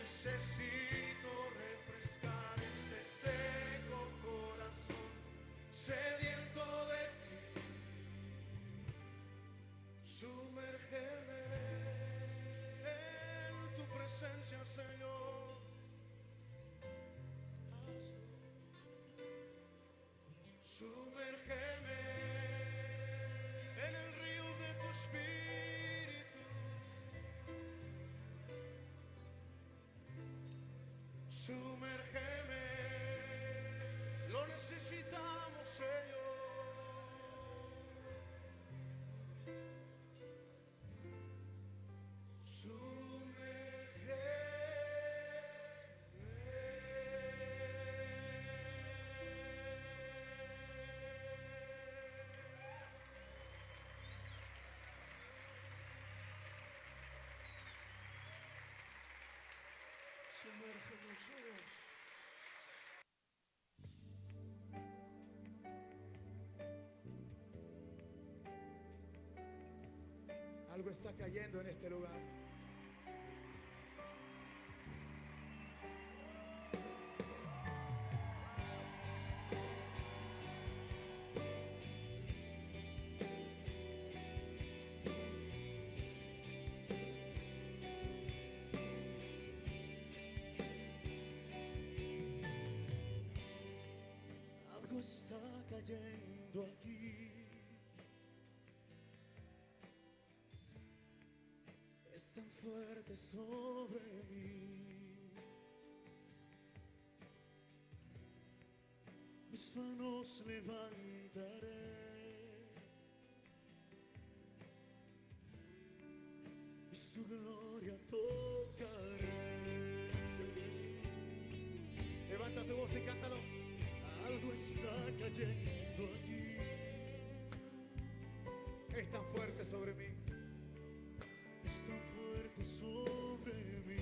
Necesito refrescar este seco corazón, sediento de ti. Sumérgeme en tu presencia, Señor. Sumérgeme en el río de tu espíritu. Sumérgeme, lo necesitamos, Señor. Sumérgenos, Dios. Algo está cayendo en este lugar. Algo está cayendo aquí. Es tan fuerte sobre mí. Mis manos levantaré y su gloria tocaré. Levanta tu voz y cántalo. Algo está cayendo aquí. Es tan fuerte sobre mí. Es tan fuerte sobre mí.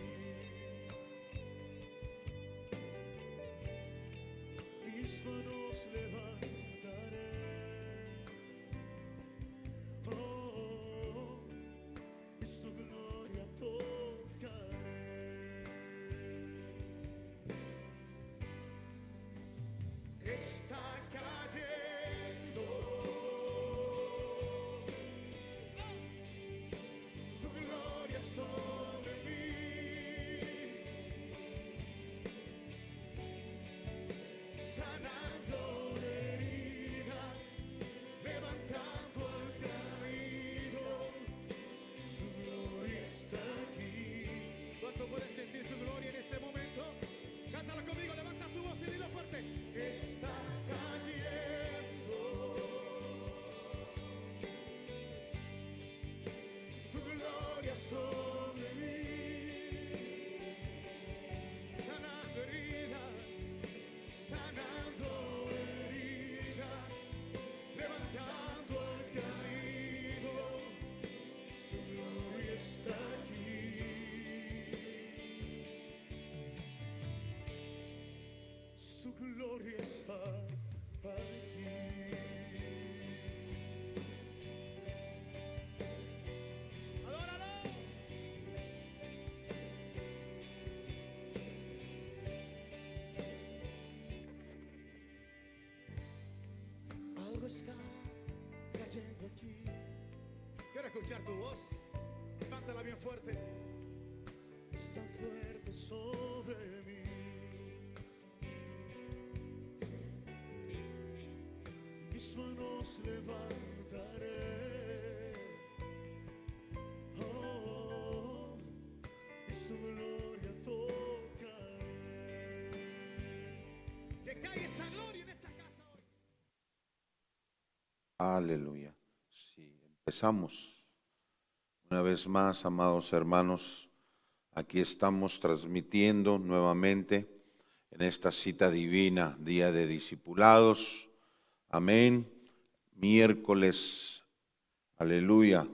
Mis manos levantaré. Oh, y su gloria tocaré. Está cayendo su gloria sobre mí, sanando heridas, levantando al caído. Su gloria está aquí. ¿Cuánto puedes sentir su gloria en este momento? Cántalo conmigo, levanta tu voz y dilo fuerte. Está cayendo su gloria sobre mí, sanando heridas, levantando al caído. Su gloria está aquí. Su gloria está aquí. Adóralo. Algo está cayendo aquí. Quiero escuchar tu voz. Cántala bien fuerte. Es tan fuerte sobre mí. Mis manos levantaré. Oh, y su gloria tocaré. Que caiga esa gloria en esta casa hoy. Aleluya. Sí, empezamos. Una vez más, amados hermanos, aquí estamos transmitiendo nuevamente en esta cita divina, Día de Discipulados. Amén. Miércoles, aleluya,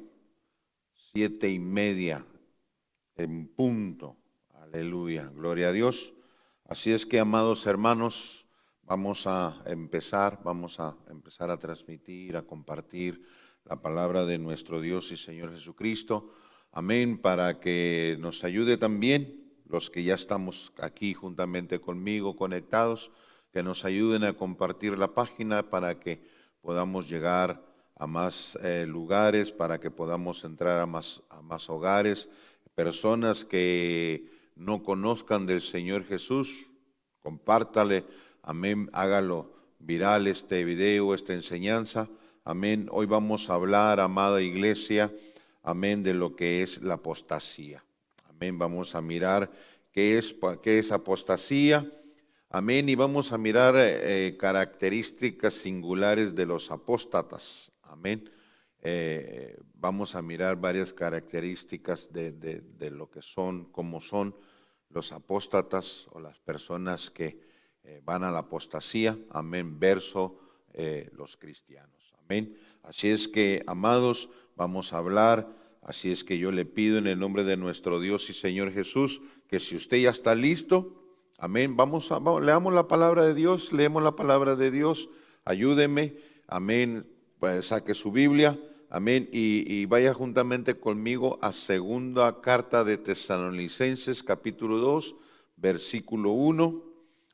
7:30 en punto. Aleluya, gloria a Dios. Así es que, amados hermanos, vamos a empezar a transmitir, a compartir la palabra de nuestro Dios y Señor Jesucristo. Amén, para que nos ayude también los que ya estamos aquí juntamente conmigo conectados, que nos ayuden a compartir la página para que podamos llegar a más lugares, para que podamos entrar a más hogares, personas que no conozcan del Señor Jesús, compártale, amén, hágalo viral este video, esta enseñanza, amén. Hoy vamos a hablar, amada iglesia, amén, de lo que es la apostasía, amén. Vamos a mirar qué es apostasía, amén, y vamos a mirar características singulares de los apóstatas, amén. Vamos a mirar varias características de lo que son, cómo son los apóstatas o las personas que van a la apostasía, amén, verso los cristianos, amén. Así es que, amados, vamos a hablar, así es que yo le pido en el nombre de nuestro Dios y Señor Jesús, que si usted ya está listo, amén, leamos la palabra de Dios, leemos la palabra de Dios, ayúdeme, amén, pues saque su Biblia, amén, y vaya juntamente conmigo a segunda carta de Tesalonicenses, capítulo 2, versículo 1,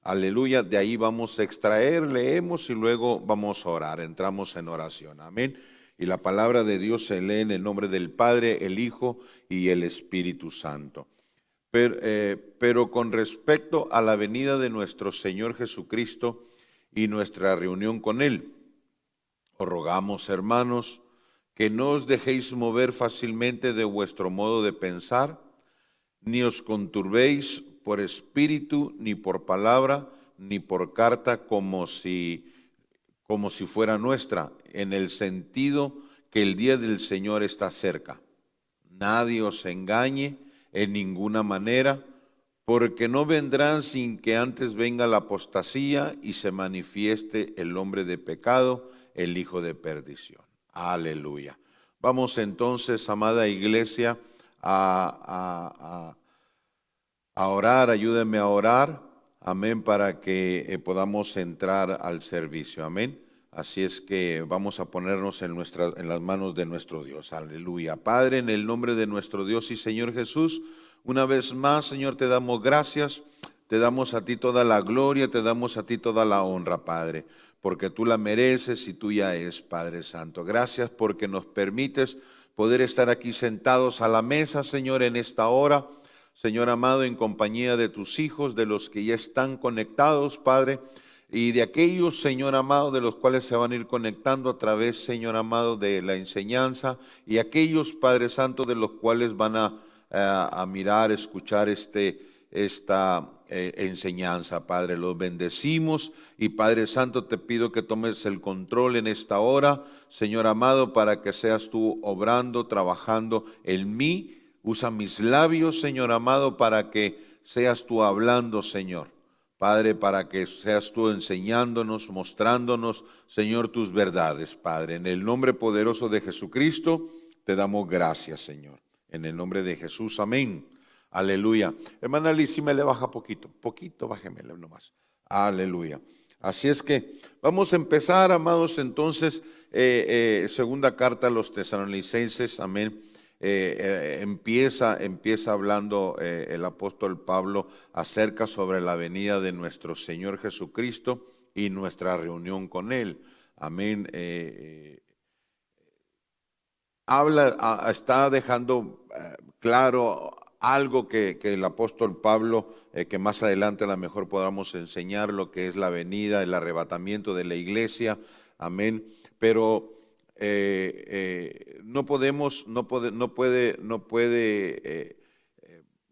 aleluya, de ahí vamos a extraer, leemos y luego vamos a orar, entramos en oración, amén. Y la palabra de Dios se lee en el nombre del Padre, el Hijo y el Espíritu Santo. Pero con respecto a la venida de nuestro Señor Jesucristo y nuestra reunión con Él, os rogamos, hermanos, que no os dejéis mover fácilmente de vuestro modo de pensar, ni os conturbéis por espíritu, ni por palabra, ni por carta, como si fuera nuestra, en el sentido que el día del Señor está cerca. Nadie os engañe en ninguna manera, porque no vendrán sin que antes venga la apostasía y se manifieste el hombre de pecado, el hijo de perdición. Aleluya. Vamos entonces, amada iglesia, a orar, ayúdenme a orar, amén, para que podamos entrar al servicio, amén. Así es que vamos a ponernos en las manos de nuestro Dios, aleluya. Padre, en el nombre de nuestro Dios y Señor Jesús, una vez más, Señor, te damos gracias, te damos a ti toda la gloria, te damos a ti toda la honra, Padre, porque tú la mereces y tuya es, Padre Santo. Gracias porque nos permites poder estar aquí sentados a la mesa, Señor, en esta hora, Señor amado, en compañía de tus hijos, de los que ya están conectados, Padre, y de aquellos, Señor amado, de los cuales se van a ir conectando a través, Señor amado, de la enseñanza, y aquellos, Padre Santo, de los cuales van a mirar, escuchar esta enseñanza, Padre. Los bendecimos y, Padre Santo, te pido que tomes el control en esta hora, Señor amado, para que seas tú obrando, trabajando en mí. Usa mis labios, Señor amado, para que seas tú hablando, Señor. Padre, para que seas tú enseñándonos, mostrándonos, Señor, tus verdades, Padre. En el nombre poderoso de Jesucristo, te damos gracias, Señor. En el nombre de Jesús, amén. Aleluya. Hermana Liz, si me le baja poquito, bájemele nomás. Aleluya. Así es que vamos a empezar, amados, entonces, segunda carta a los Tesalonicenses, amén. Empieza hablando el apóstol Pablo acerca sobre la venida de nuestro Señor Jesucristo y nuestra reunión con Él. Amén. Está dejando claro algo que el apóstol Pablo, que más adelante a lo mejor podamos enseñar lo que es la venida, el arrebatamiento de la iglesia. Amén. Pero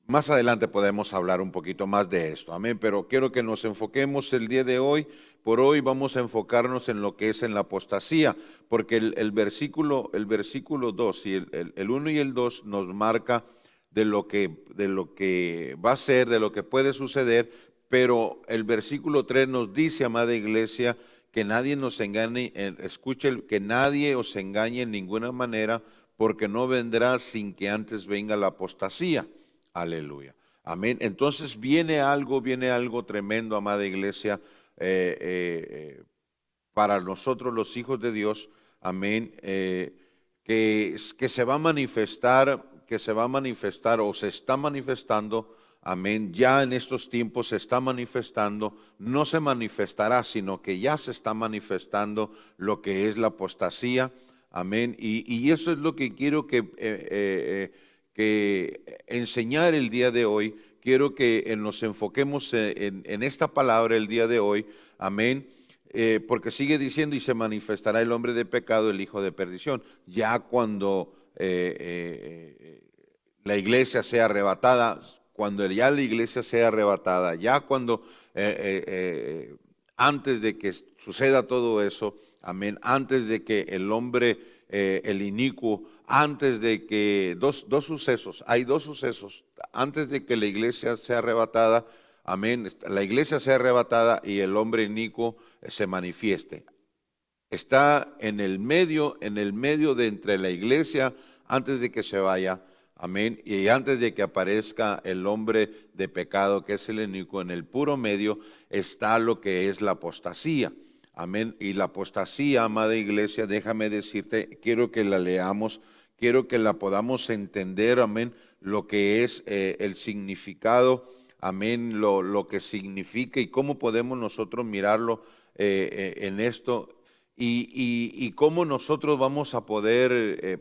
más adelante podemos hablar un poquito más de esto, amén, pero quiero que nos enfoquemos el día de hoy. Por hoy vamos a enfocarnos en lo que es en la apostasía, porque el versículo 2 y el 1 y el 2 nos marca de lo que va a ser, de lo que puede suceder, pero el versículo 3 nos dice, amada iglesia, que nadie nos engañe, que nadie os engañe en ninguna manera, porque no vendrá sin que antes venga la apostasía. Aleluya. Amén. Entonces viene algo tremendo, amada iglesia, para nosotros los hijos de Dios. Amén. Que se va a manifestar o se está manifestando amén, ya en estos tiempos se está manifestando, no se manifestará, sino que ya se está manifestando lo que es la apostasía, amén, y eso es lo que quiero que enseñar el día de hoy. Quiero que nos enfoquemos en esta palabra el día de hoy, amén, porque sigue diciendo, y se manifestará el hombre de pecado, el hijo de perdición. Ya cuando la iglesia sea arrebatada, cuando ya la iglesia sea arrebatada, ya cuando antes de que suceda todo eso, amén, antes de que el hombre, el inicuo, antes de que hay dos sucesos, antes de que la iglesia sea arrebatada, amén, la iglesia sea arrebatada y el hombre inicuo se manifieste. Está en el medio de entre la iglesia antes de que se vaya, amén, y antes de que aparezca el hombre de pecado, que es el inicuo, en el puro medio está lo que es la apostasía. Amén. Y la apostasía, amada iglesia, déjame decirte, quiero que la leamos, quiero que la podamos entender, amén, lo que es el significado, amén, lo que significa y cómo podemos nosotros mirarlo en esto y cómo nosotros vamos a poder,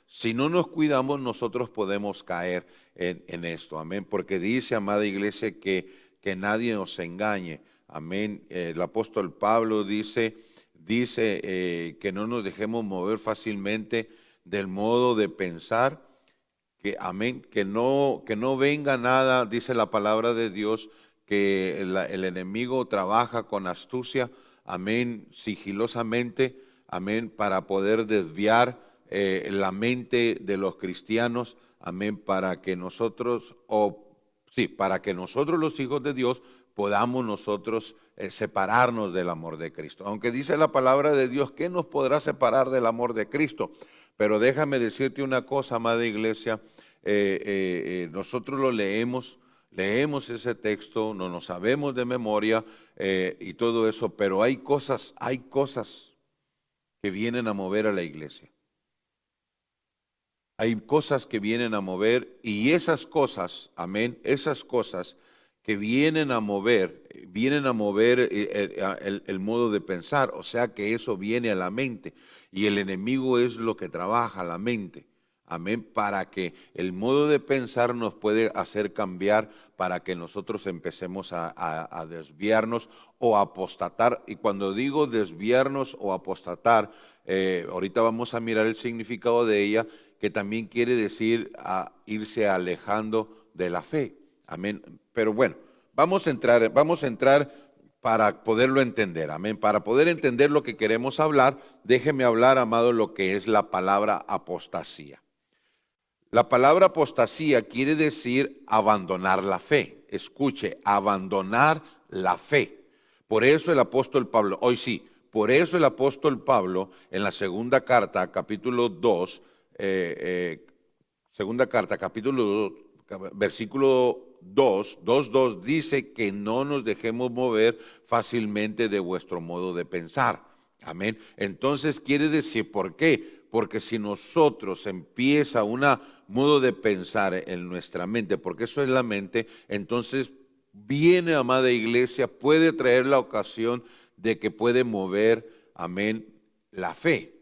si no nos cuidamos, nosotros podemos caer en esto, amén, porque dice, amada iglesia, que nadie nos engañe. Amén. El apóstol Pablo dice que no nos dejemos mover fácilmente del modo de pensar, que amén, que no venga nada, dice la palabra de Dios, que el enemigo trabaja con astucia, amén, sigilosamente, amén, para poder desviar la mente de los cristianos, amén, para que nosotros, para que nosotros los hijos de Dios podamos nosotros separarnos del amor de Cristo. Aunque dice la palabra de Dios, ¿qué nos podrá separar del amor de Cristo? Pero déjame decirte una cosa, amada iglesia, nosotros lo leemos ese texto, no nos sabemos de memoria y todo eso, pero hay cosas que vienen a mover a la iglesia. Hay cosas que vienen a mover y esas cosas, amén, esas cosas que vienen a mover el modo de pensar, o sea que eso viene a la mente y el enemigo es lo que trabaja la mente, amén, para que el modo de pensar nos puede hacer cambiar, para que nosotros empecemos a desviarnos o a apostatar. Y cuando digo desviarnos o apostatar, ahorita vamos a mirar el significado de ella, que también quiere decir irse alejando de la fe. Amén. Pero bueno, vamos a entrar para poderlo entender. Amén. Para poder entender lo que queremos hablar, déjeme hablar, amado, lo que es la palabra apostasía. La palabra apostasía quiere decir abandonar la fe. Escuche, abandonar la fe. Por eso el apóstol Pablo, hoy sí, por eso el apóstol Pablo en la segunda carta, capítulo 2, segunda carta, capítulo 2, versículo 2:2 dice que no nos dejemos mover fácilmente de vuestro modo de pensar. Amén. Entonces quiere decir, ¿por qué? Porque si nosotros empieza un modo de pensar en nuestra mente, porque eso es la mente, entonces viene, amada iglesia, puede traer la ocasión de que puede mover, amén, la fe.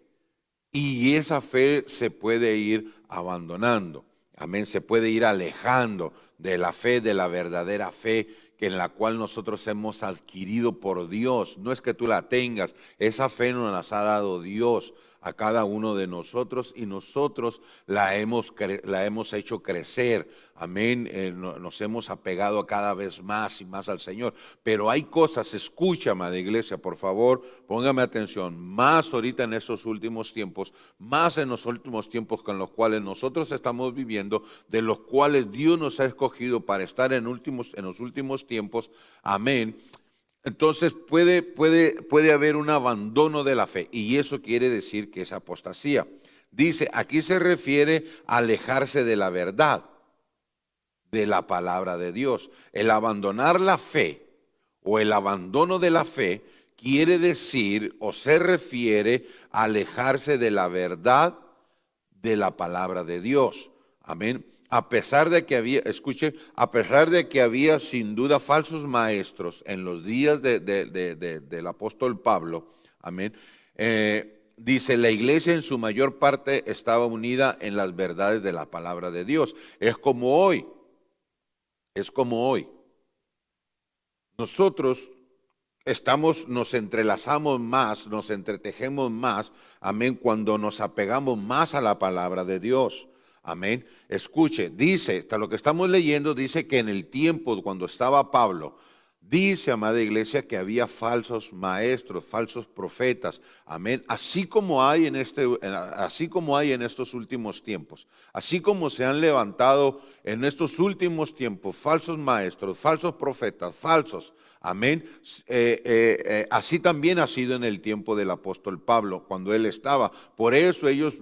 Y esa fe se puede ir abandonando, amén, se puede ir alejando de la fe, de la verdadera fe que en la cual nosotros hemos adquirido por Dios. No es que tú la tengas, esa fe nos la ha dado Dios a cada uno de nosotros y nosotros la hemos hecho crecer, amén, nos hemos apegado cada vez más y más al Señor, pero hay cosas, escucha, amada iglesia, por favor, póngame atención, más ahorita en estos últimos tiempos, más en los últimos tiempos con los cuales nosotros estamos viviendo, de los cuales Dios nos ha escogido para estar en los últimos tiempos, amén. Entonces puede haber un abandono de la fe y eso quiere decir que es apostasía. Dice, aquí se refiere a alejarse de la verdad, de la palabra de Dios. El abandonar la fe o el abandono de la fe quiere decir o se refiere a alejarse de la verdad de la palabra de Dios. Amén. A pesar de que había, escuche, a pesar de que había sin duda falsos maestros en los días del apóstol Pablo, amén, dice, la iglesia en su mayor parte estaba unida en las verdades de la palabra de Dios. Es como hoy. Nosotros nos entrelazamos más, nos entretejemos más, amén, cuando nos apegamos más a la palabra de Dios. Amén. Escuche, dice, hasta lo que estamos leyendo, dice que en el tiempo cuando estaba Pablo, dice, amada iglesia, que había falsos maestros, falsos profetas. Amén. Así como hay en estos últimos tiempos, así como se han levantado en estos últimos tiempos falsos maestros, falsos profetas, falsos. Amén. Así también ha sido en el tiempo del apóstol Pablo, cuando él estaba. Por eso ellos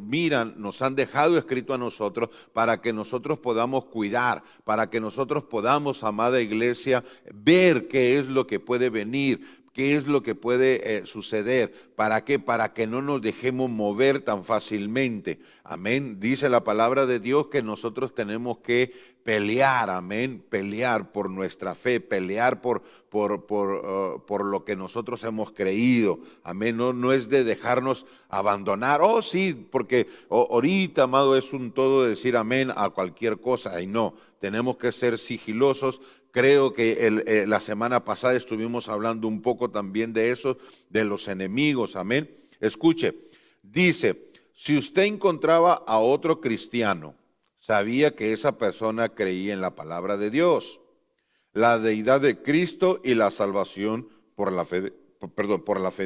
nos han dejado escrito a nosotros para que nosotros podamos cuidar, para que nosotros podamos, amada iglesia, ver qué es lo que puede venir, qué es lo que puede suceder. ¿Para qué? Para que no nos dejemos mover tan fácilmente. Amén. Dice la palabra de Dios que nosotros tenemos que pelear, amén, pelear por nuestra fe, pelear por lo que nosotros hemos creído, amén, no es de dejarnos abandonar, sí, porque ahorita, amado, es un todo decir amén a cualquier cosa, y no, tenemos que ser sigilosos. Creo que la semana pasada estuvimos hablando un poco también de eso, de los enemigos, amén. Escuche, dice, si usted encontraba a otro cristiano, sabía que esa persona creía en la palabra de Dios, la deidad de Cristo y la salvación por la fe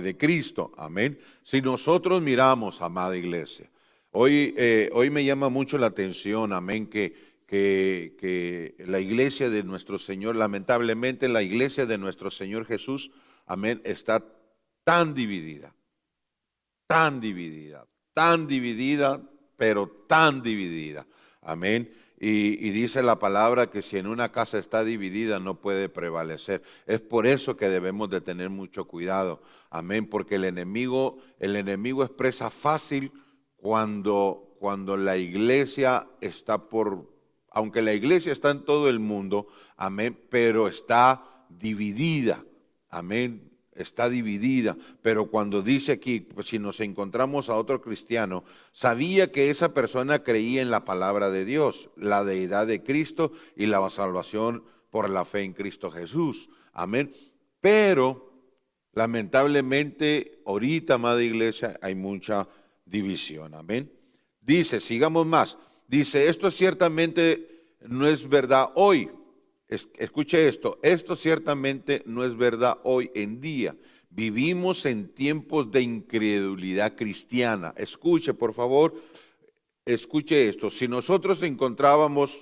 de Cristo. Amén. Si nosotros miramos, amada iglesia, hoy me llama mucho la atención, amén, que la iglesia de nuestro Señor, lamentablemente la iglesia de nuestro Señor Jesús, amén, está tan dividida, tan dividida, tan dividida, pero tan dividida. Amén. Y dice la palabra que si en una casa está dividida no puede prevalecer. Es por eso que debemos de tener mucho cuidado. Amén. Porque el enemigo expresa fácil cuando la iglesia aunque la iglesia está en todo el mundo, amén, pero está dividida. Amén. Está dividida, pero cuando dice aquí, pues si nos encontramos a otro cristiano, sabía que esa persona creía en la palabra de Dios, la deidad de Cristo y la salvación por la fe en Cristo Jesús. Amén. Pero lamentablemente ahorita, amada iglesia, hay mucha división. Amén. Dice, sigamos más. Dice, esto ciertamente no es verdad hoy. Escuche esto ciertamente no es verdad hoy en día. Vivimos en tiempos de incredulidad cristiana. Escuche, por favor, escuche esto. Si nosotros encontrábamos,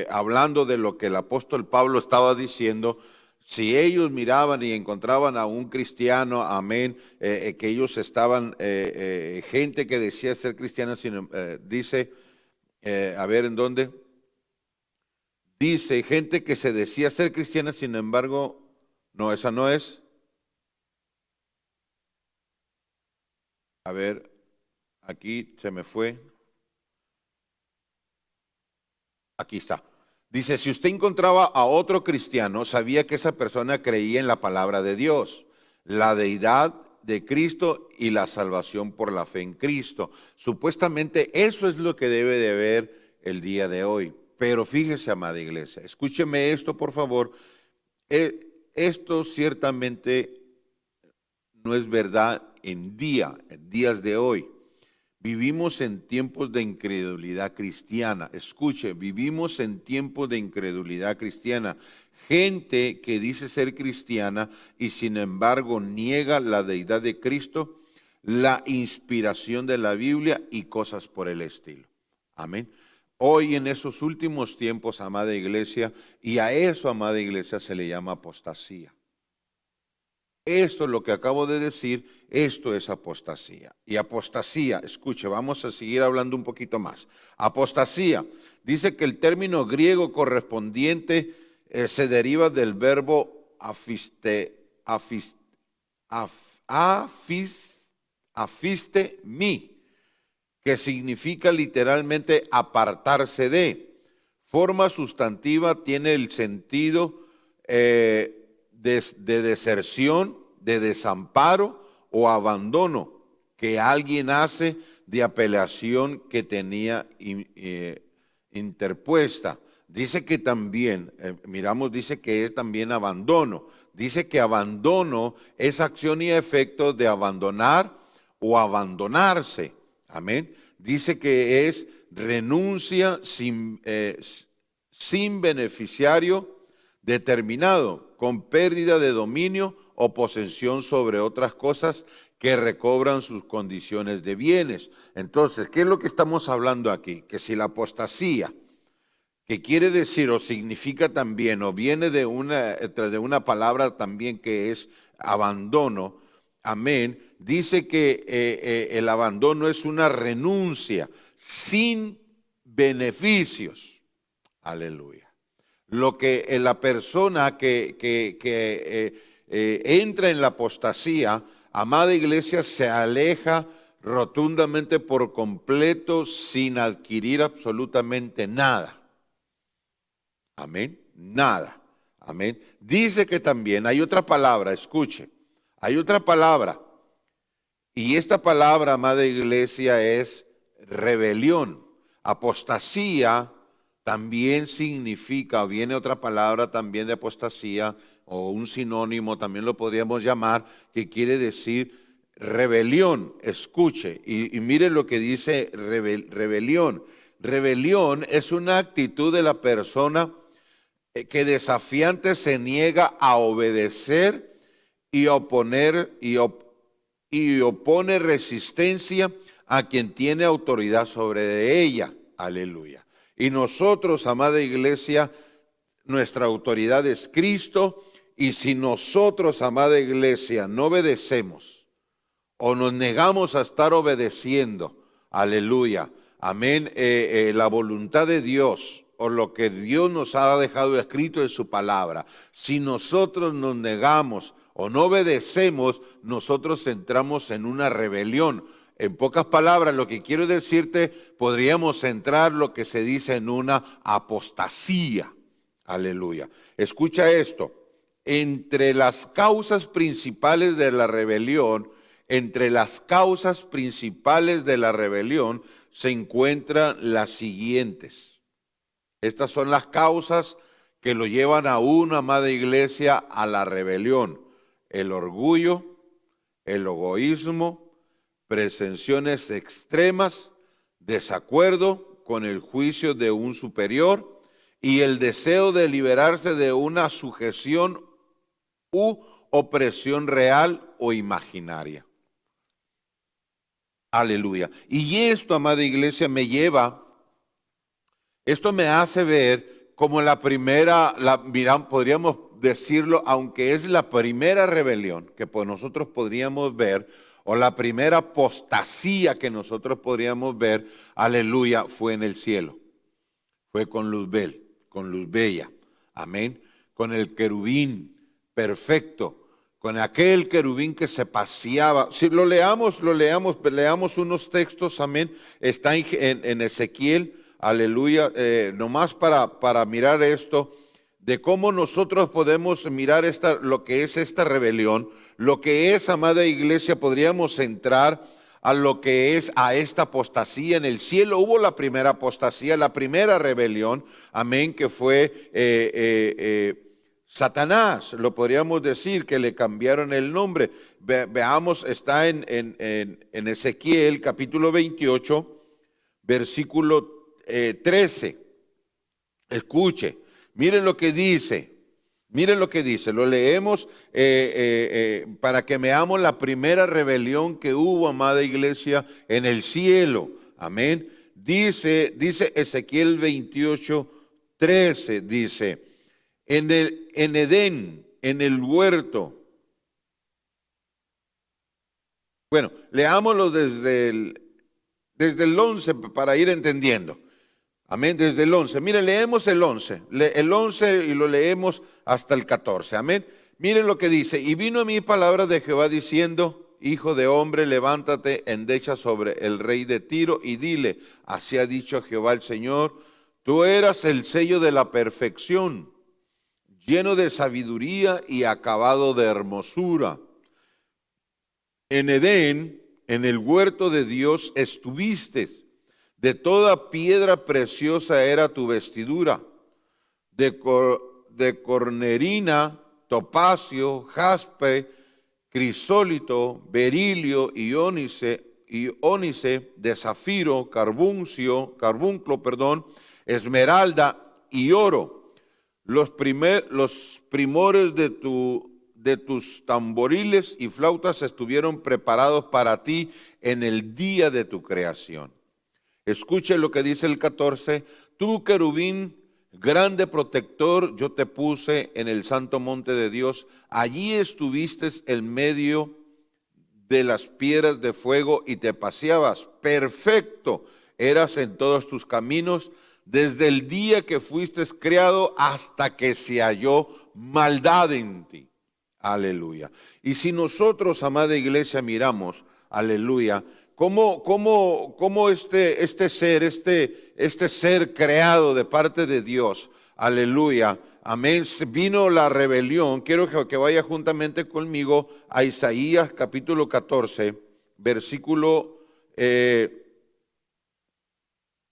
hablando de lo que el apóstol Pablo estaba diciendo, si ellos miraban y encontraban a un cristiano, amén, que ellos estaban, gente que decía ser cristiana, dice, a ver, ¿en dónde? Dice, gente que se decía ser cristiana, sin embargo, no, esa no es. A ver, aquí se me fue. Aquí está. Dice, si usted encontraba a otro cristiano, sabía que esa persona creía en la palabra de Dios, la deidad de Cristo y la salvación por la fe en Cristo. Supuestamente eso es lo que debe de ver el día de hoy. Pero fíjese, amada iglesia, escúcheme esto, por favor. Esto ciertamente no es verdad en días de hoy. Vivimos en tiempos de incredulidad cristiana. Escuche, vivimos en tiempos de incredulidad cristiana. Gente que dice ser cristiana y sin embargo niega la deidad de Cristo, la inspiración de la Biblia y cosas por el estilo. Amén. Hoy en esos últimos tiempos, amada iglesia, y a eso, amada iglesia, se le llama apostasía. Esto es lo que acabo de decir, esto es apostasía. Y apostasía, escuche, vamos a seguir hablando un poquito más. Apostasía, dice que el término griego correspondiente se deriva del verbo afiste mi, que significa literalmente apartarse de. Forma sustantiva tiene el sentido de deserción, de desamparo o abandono que alguien hace de apelación que tenía interpuesta. Dice que también, dice que es también abandono. Dice que abandono es acción y efecto de abandonar o abandonarse. Amén. Dice que es renuncia sin beneficiario determinado, con pérdida de dominio o posesión sobre otras cosas que recobran sus condiciones de bienes. Entonces, ¿qué es lo que estamos hablando aquí? Que si la apostasía, que quiere decir o significa también, o viene de una palabra también que es abandono, amén, dice que el abandono es una renuncia sin beneficios. Aleluya. Lo que la persona que entra en la apostasía, amada iglesia, se aleja rotundamente por completo sin adquirir absolutamente nada. Amén. Nada. Amén. Dice que también hay otra palabra, escuche, hay otra palabra. Y esta palabra, amada iglesia, es rebelión. Apostasía también significa, viene otra palabra también de apostasía, o un sinónimo, también lo podríamos llamar, que quiere decir rebelión. Escuche, y mire lo que dice rebelión. Rebelión es una actitud de la persona que desafiante se niega a obedecer y opone resistencia a quien tiene autoridad sobre ella. Aleluya. Y nosotros, amada iglesia, nuestra autoridad es Cristo, y si nosotros, amada iglesia, no obedecemos o nos negamos a estar obedeciendo, aleluya, amén, la voluntad de Dios o lo que Dios nos ha dejado escrito en su palabra, si nosotros nos negamos o no obedecemos, nosotros entramos en una rebelión. En pocas palabras, lo que quiero decirte, podríamos entrar lo que se dice en una apostasía. Aleluya. Escucha esto. Entre las causas principales de la rebelión, se encuentran las siguientes. Estas son las causas que lo llevan a una, amada iglesia, a la rebelión: el orgullo, el egoísmo, pretensiones extremas, desacuerdo con el juicio de un superior y el deseo de liberarse de una sujeción u opresión real o imaginaria. Aleluya. Y esto, amada iglesia, me hace ver como la primera, podríamos decirlo, aunque es la primera rebelión que nosotros podríamos ver, o la primera apostasía que nosotros podríamos ver, aleluya, fue en el cielo. Fue con luz bella, amén, con el querubín perfecto, con aquel querubín que se paseaba. Si leamos unos textos, amén, está en Ezequiel, aleluya, nomás para mirar esto, de cómo nosotros podemos mirar lo que es esta rebelión, lo que es, amada iglesia, podríamos entrar a lo que es a esta apostasía. En el cielo hubo la primera apostasía, la primera rebelión, amén, que fue Satanás, lo podríamos decir, que le cambiaron el nombre. Veamos, está en Ezequiel capítulo 28, versículo 13. Escuche, miren lo que dice. Lo leemos para que veamos la primera rebelión que hubo, amada iglesia, en el cielo. Amén. Dice Ezequiel 28, 13, dice, en Edén, en el huerto. Bueno, leámoslo desde el 11 para ir entendiendo. Amén, desde el 11. Miren, leemos el 11 y lo leemos hasta el 14. Amén. Miren lo que dice. Y vino a mí palabra de Jehová diciendo, hijo de hombre, levántate, endecha sobre el rey de Tiro y dile, así ha dicho Jehová el Señor, tú eras el sello de la perfección, lleno de sabiduría y acabado de hermosura. En Edén, en el huerto de Dios, estuviste. De toda piedra preciosa era tu vestidura, de cornerina, topacio, jaspe, crisólito, berilio y ónice, de zafiro, carbunclo, esmeralda y oro. Los primores de tus tamboriles y flautas estuvieron preparados para ti en el día de tu creación. Escuche lo que dice el 14. Tú, querubín, grande protector, yo te puse en el santo monte de Dios. Allí estuviste en medio de las piedras de fuego y te paseabas. Perfecto eras en todos tus caminos, desde el día que fuiste creado hasta que se halló maldad en ti. Aleluya. Y si nosotros, amada iglesia, miramos, aleluya, cómo este ser creado de parte de Dios, aleluya, amén, vino la rebelión. Quiero que vaya juntamente conmigo a Isaías capítulo 14, versículo,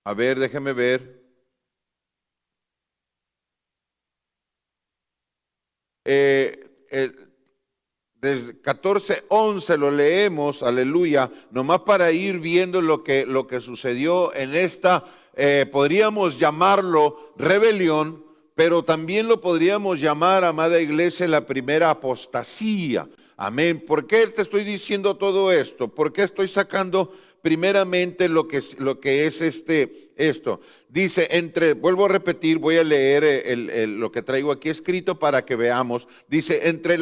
déjeme ver. Desde 14:11 lo leemos, aleluya, nomás para ir viendo lo que sucedió en esta, podríamos llamarlo rebelión, pero también lo podríamos llamar, amada iglesia, la primera apostasía. Amén. ¿Por qué te estoy diciendo todo esto? ¿Por qué estoy sacando primeramente lo que es esto? Dice, vuelvo a repetir, voy a leer lo que traigo aquí escrito para que veamos. Dice, entre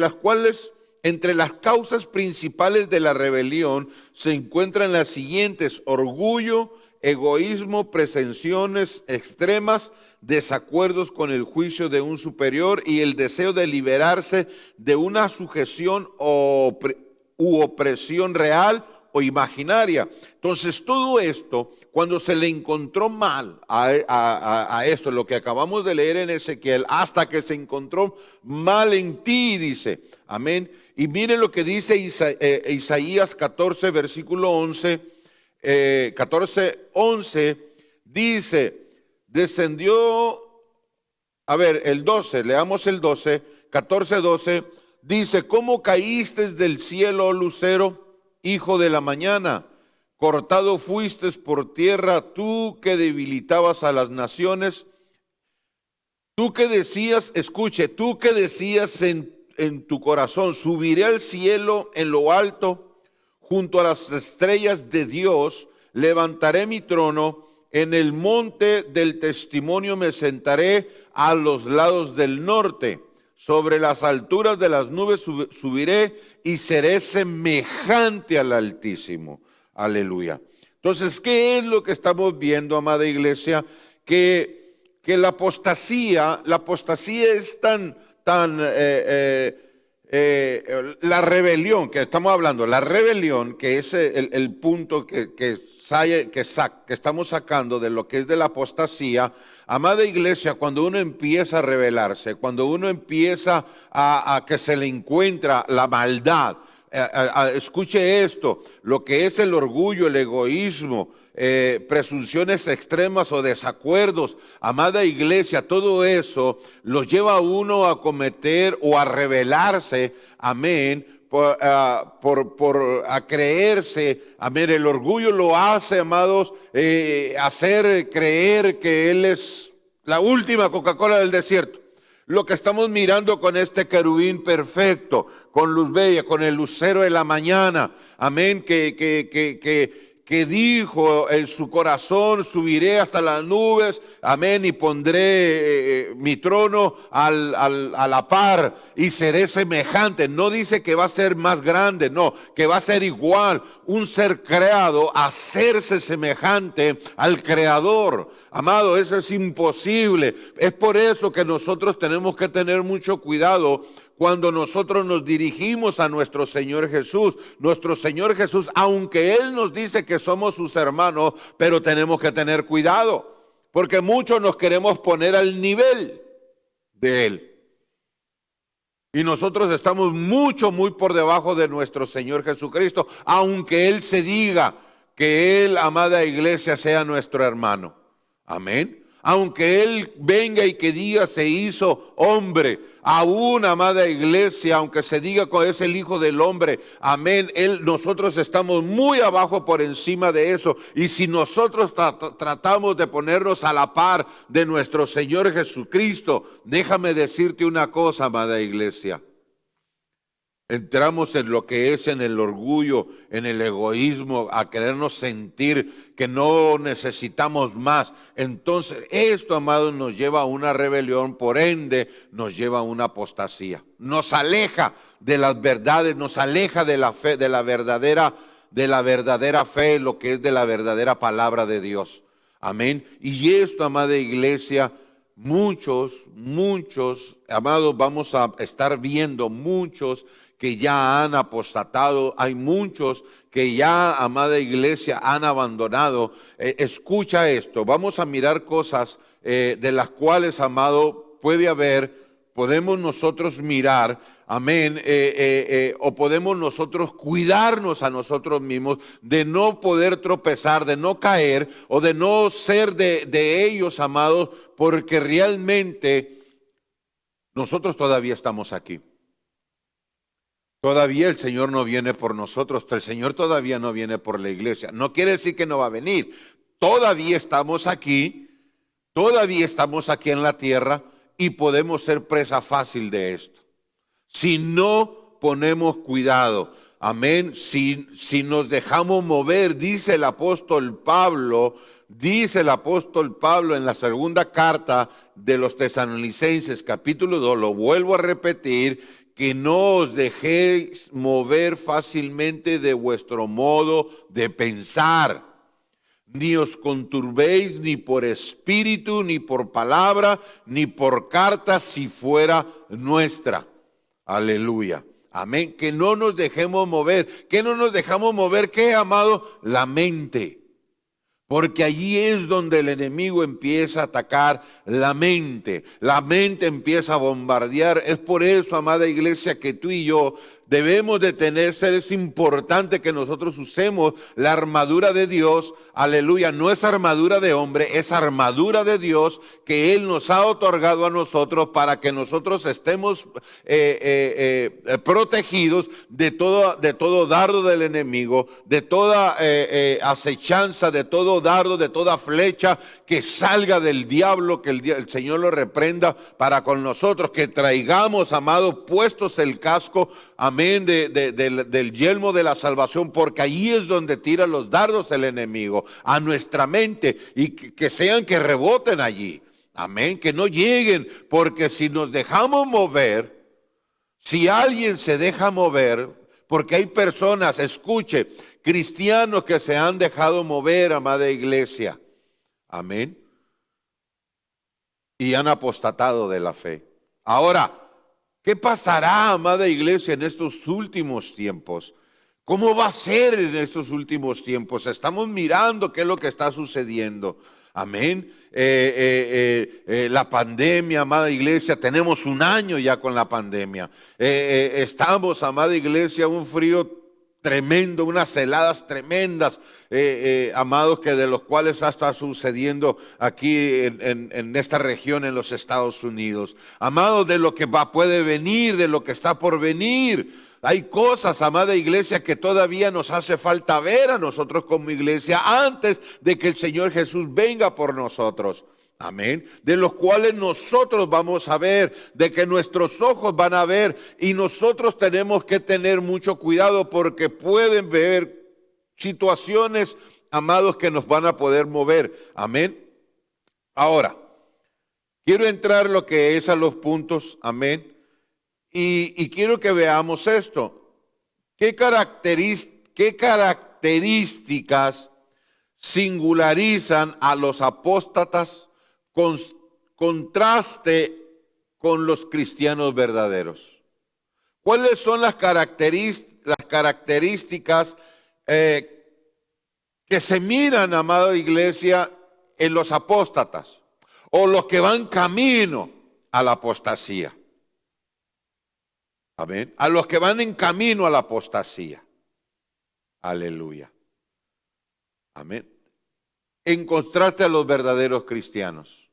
las causas principales de la rebelión se encuentran las siguientes: orgullo, egoísmo, pretensiones extremas, desacuerdos con el juicio de un superior y el deseo de liberarse de una sujeción u opresión real o imaginaria. Entonces todo esto, cuando se le encontró mal a esto, lo que acabamos de leer en Ezequiel, hasta que se encontró mal en ti, dice, amén. Y miren lo que dice Isaías 14, versículo 11, 14:11, dice, descendió, el 12, leamos el 12, 14:12, dice, ¿cómo caíste del cielo, oh lucero, hijo de la mañana? Cortado fuiste por tierra, tú que debilitabas a las naciones. Tú que decías, escuche, tú que decías en tu corazón, subiré al cielo en lo alto, junto a las estrellas de Dios, levantaré mi trono, en el monte del testimonio me sentaré a los lados del norte, sobre las alturas de las nubes subiré y seré semejante al Altísimo. Aleluya. Entonces, ¿qué es lo que estamos viendo, amada iglesia? Que la apostasía es la rebelión que estamos hablando, la rebelión, que es el punto que estamos sacando de lo que es de la apostasía. Amada iglesia, cuando uno empieza a rebelarse, cuando uno empieza a que se le encuentra la maldad, escuche esto, lo que es el orgullo, el egoísmo, presunciones extremas o desacuerdos, amada iglesia, todo eso los lleva a uno a cometer o a rebelarse, amén, a creerse, amén. El orgullo lo hace, amados, hacer creer que él es la última Coca-Cola del desierto. Lo que estamos mirando con este querubín perfecto, con luz bella, con el lucero de la mañana, amén, que dijo en su corazón, subiré hasta las nubes, amén, y pondré mi trono a la par y seré semejante. No dice que va a ser más grande, no, que va a ser igual, un ser creado, hacerse semejante al Creador. Amado, eso es imposible. Es por eso que nosotros tenemos que tener mucho cuidado cuando nosotros nos dirigimos a nuestro Señor Jesús. Nuestro Señor Jesús, aunque Él nos dice que somos sus hermanos, pero tenemos que tener cuidado, porque muchos nos queremos poner al nivel de Él. Y nosotros estamos muy por debajo de nuestro Señor Jesucristo, aunque Él se diga que Él, amada iglesia, sea nuestro hermano. Amén. Aunque Él venga y que diga se hizo hombre, aún, amada iglesia, aunque se diga que es el Hijo del Hombre, amén, nosotros estamos muy abajo por encima de eso. Y si nosotros tratamos de ponernos a la par de nuestro Señor Jesucristo, déjame decirte una cosa, amada iglesia. Entramos en lo que es en el orgullo, en el egoísmo, a querernos sentir que no necesitamos más. Entonces esto, amados, nos lleva a una rebelión, por ende nos lleva a una apostasía. Nos aleja de las verdades, nos aleja de la fe, de la verdadera fe, lo que es de la verdadera palabra de Dios. Amén. Y esto, amada iglesia, muchos, amados, vamos a estar viendo muchos que ya han apostatado, hay muchos que ya, amada iglesia, han abandonado. Escucha esto, vamos a mirar cosas de las cuales, amado, podemos nosotros mirar, amén, o podemos nosotros cuidarnos a nosotros mismos de no poder tropezar, de no caer o de no ser de ellos, amados, porque realmente nosotros todavía estamos aquí. Todavía el Señor no viene por nosotros, el Señor todavía no viene por la iglesia. No quiere decir que no va a venir. Todavía estamos aquí en la tierra y podemos ser presa fácil de esto. Si no ponemos cuidado, amén, si nos dejamos mover, dice el apóstol Pablo en la segunda carta de los Tesalonicenses, capítulo 2, lo vuelvo a repetir, que no os dejéis mover fácilmente de vuestro modo de pensar, ni os conturbéis ni por espíritu, ni por palabra, ni por carta, si fuera nuestra. Aleluya. Amén. Que no nos dejemos mover. ¿Qué no nos dejamos mover? ¿Qué, amado? La mente. Porque allí es donde el enemigo empieza a atacar la mente. La mente empieza a bombardear. Es por eso, amada iglesia, que tú y yo debemos de tener, es importante que nosotros usemos la armadura de Dios. Aleluya, no es armadura de hombre, es armadura de Dios que Él nos ha otorgado a nosotros para que nosotros estemos protegidos de todo dardo del enemigo, de toda acechanza, de todo dardo, de toda flecha que salga del diablo, que el Señor lo reprenda para con nosotros, que traigamos, amados, puestos el casco, amén, del yelmo de la salvación, porque allí es donde tira los dardos el enemigo, a nuestra mente, y que sean que reboten allí, amén, que no lleguen, porque si nos dejamos mover, si alguien se deja mover, porque hay personas, escuche, cristianos que se han dejado mover, amada iglesia, amén, y han apostatado de la fe. Ahora, ¿qué pasará, amada iglesia, en estos últimos tiempos? ¿Cómo va a ser en estos últimos tiempos? Estamos mirando qué es lo que está sucediendo. Amén. La pandemia, amada iglesia, tenemos un año ya con la pandemia. Estamos, amada iglesia, un frío tremendo, unas heladas tremendas, amados, que de los cuales está sucediendo aquí en esta región, en los Estados Unidos. Amados, de lo que puede venir, de lo que está por venir. Hay cosas, amada iglesia, que todavía nos hace falta ver a nosotros como iglesia antes de que el Señor Jesús venga por nosotros. Amén. De los cuales nosotros vamos a ver, de que nuestros ojos van a ver, y nosotros tenemos que tener mucho cuidado porque pueden ver situaciones, amados, que nos van a poder mover. Amén. Ahora, quiero entrar en lo que es a los puntos, amén, y quiero que veamos esto. ¿Qué características singularizan a los apóstatas con contraste con los cristianos verdaderos? ¿Cuáles son las características que se miran, amada iglesia, en los apóstatas o los que van camino a la apostasía? Amén. A los que van en camino a la apostasía. Aleluya. Amén. En contraste a los verdaderos cristianos.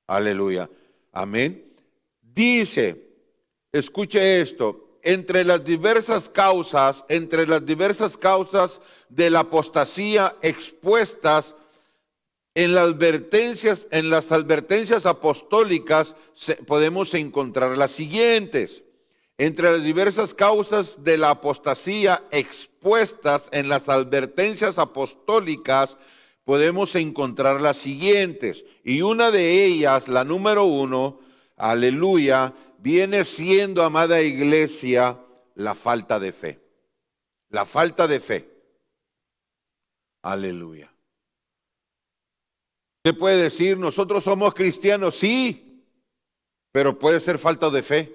Aleluya. Amén. Dice, escuche esto, entre las diversas causas de la apostasía expuestas en las advertencias apostólicas podemos encontrar las siguientes. Entre las diversas causas de la apostasía expuestas en las advertencias apostólicas podemos encontrar las siguientes. Y una de ellas, la número 1, aleluya, viene siendo, amada iglesia, la falta de fe. La falta de fe. Aleluya. Usted puede decir, nosotros somos cristianos, sí, pero puede ser falta de fe.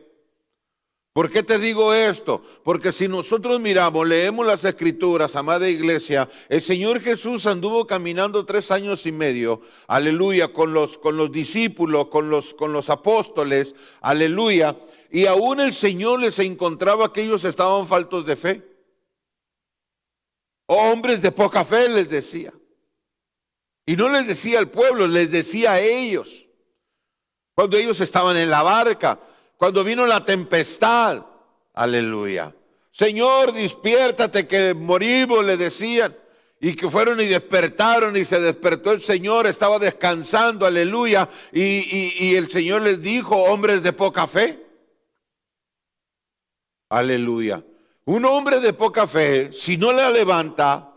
¿Por qué te digo esto? Porque si nosotros miramos, leemos las escrituras, amada iglesia, el Señor Jesús anduvo caminando 3 años y medio, aleluya, con los discípulos, con los apóstoles, aleluya, y aún el Señor les encontraba que ellos estaban faltos de fe. Hombres de poca fe, les decía. Y no les decía al pueblo, les decía a ellos. Cuando ellos estaban en la barca, cuando vino la tempestad, aleluya. Señor, despiértate que morimos, le decían. Y que fueron y despertaron y se despertó el Señor, estaba descansando, aleluya. Y el Señor les dijo, hombres de poca fe. Aleluya. Un hombre de poca fe, si no la levanta,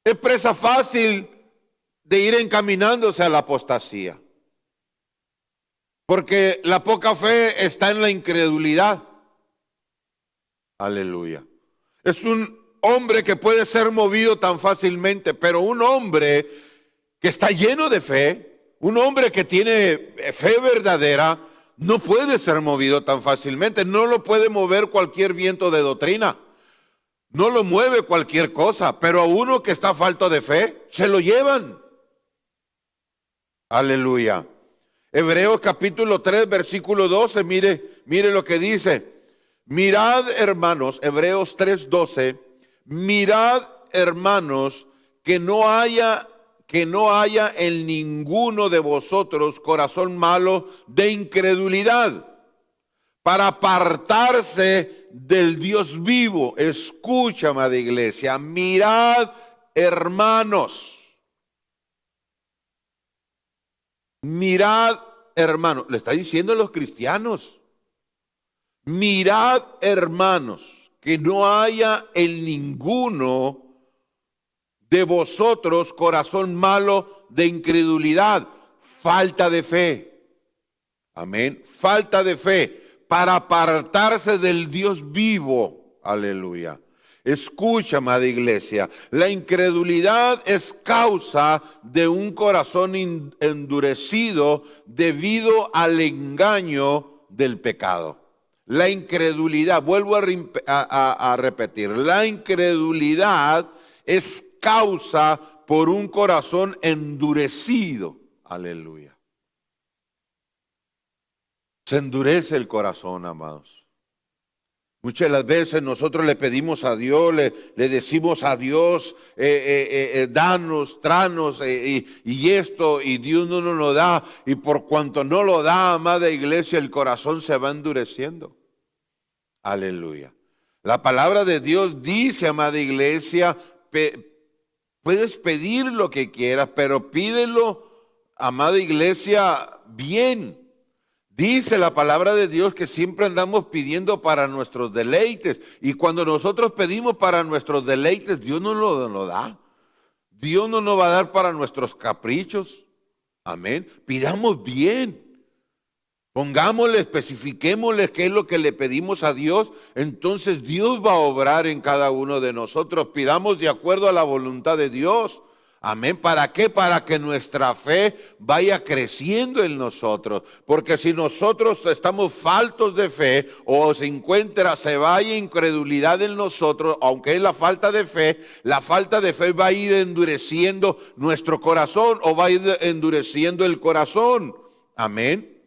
es presa fácil de ir encaminándose a la apostasía. Porque la poca fe está en la incredulidad. Aleluya. Es un hombre que puede ser movido tan fácilmente, pero un hombre que está lleno de fe, un hombre que tiene fe verdadera, no puede ser movido tan fácilmente. No lo puede mover cualquier viento de doctrina. No lo mueve cualquier cosa, pero a uno que está falto de fe, se lo llevan. Aleluya. Hebreos capítulo 3, versículo 12, mire lo que dice. Mirad, hermanos, Hebreos 3, 12, mirad, hermanos, que no haya en ninguno de vosotros corazón malo de incredulidad, para apartarse del Dios vivo. Escucha, amada iglesia, mirad, hermanos. Mirad, hermanos, le está diciendo a los cristianos, mirad, hermanos, que no haya en ninguno de vosotros corazón malo de incredulidad, falta de fe. Amén, falta de fe, para apartarse del Dios vivo. Aleluya. Escucha, amada iglesia, la incredulidad es causa de un corazón endurecido debido al engaño del pecado. La incredulidad, vuelvo a repetir, la incredulidad es causa por un corazón endurecido. Aleluya. Se endurece el corazón, amados. Muchas de las veces nosotros le pedimos a Dios, le decimos a Dios, danos, tranos y esto, y Dios no nos lo da. Y por cuanto no lo da, amada iglesia, el corazón se va endureciendo. Aleluya. La palabra de Dios dice, amada iglesia, puedes pedir lo que quieras, pero pídelo, amada iglesia, bien. Dice la palabra de Dios que siempre andamos pidiendo para nuestros deleites. Y cuando nosotros pedimos para nuestros deleites, Dios no nos lo da. Dios no nos va a dar para nuestros caprichos. Amén. Pidamos bien. Pongámosle, especifiquémosle qué es lo que le pedimos a Dios. Entonces Dios va a obrar en cada uno de nosotros. Pidamos de acuerdo a la voluntad de Dios. Amén. ¿Para qué? Para que nuestra fe vaya creciendo en nosotros. Porque si nosotros estamos faltos de fe o se vaya incredulidad en nosotros, aunque es la falta de fe va a ir endureciendo nuestro corazón o va a ir endureciendo el corazón. Amén.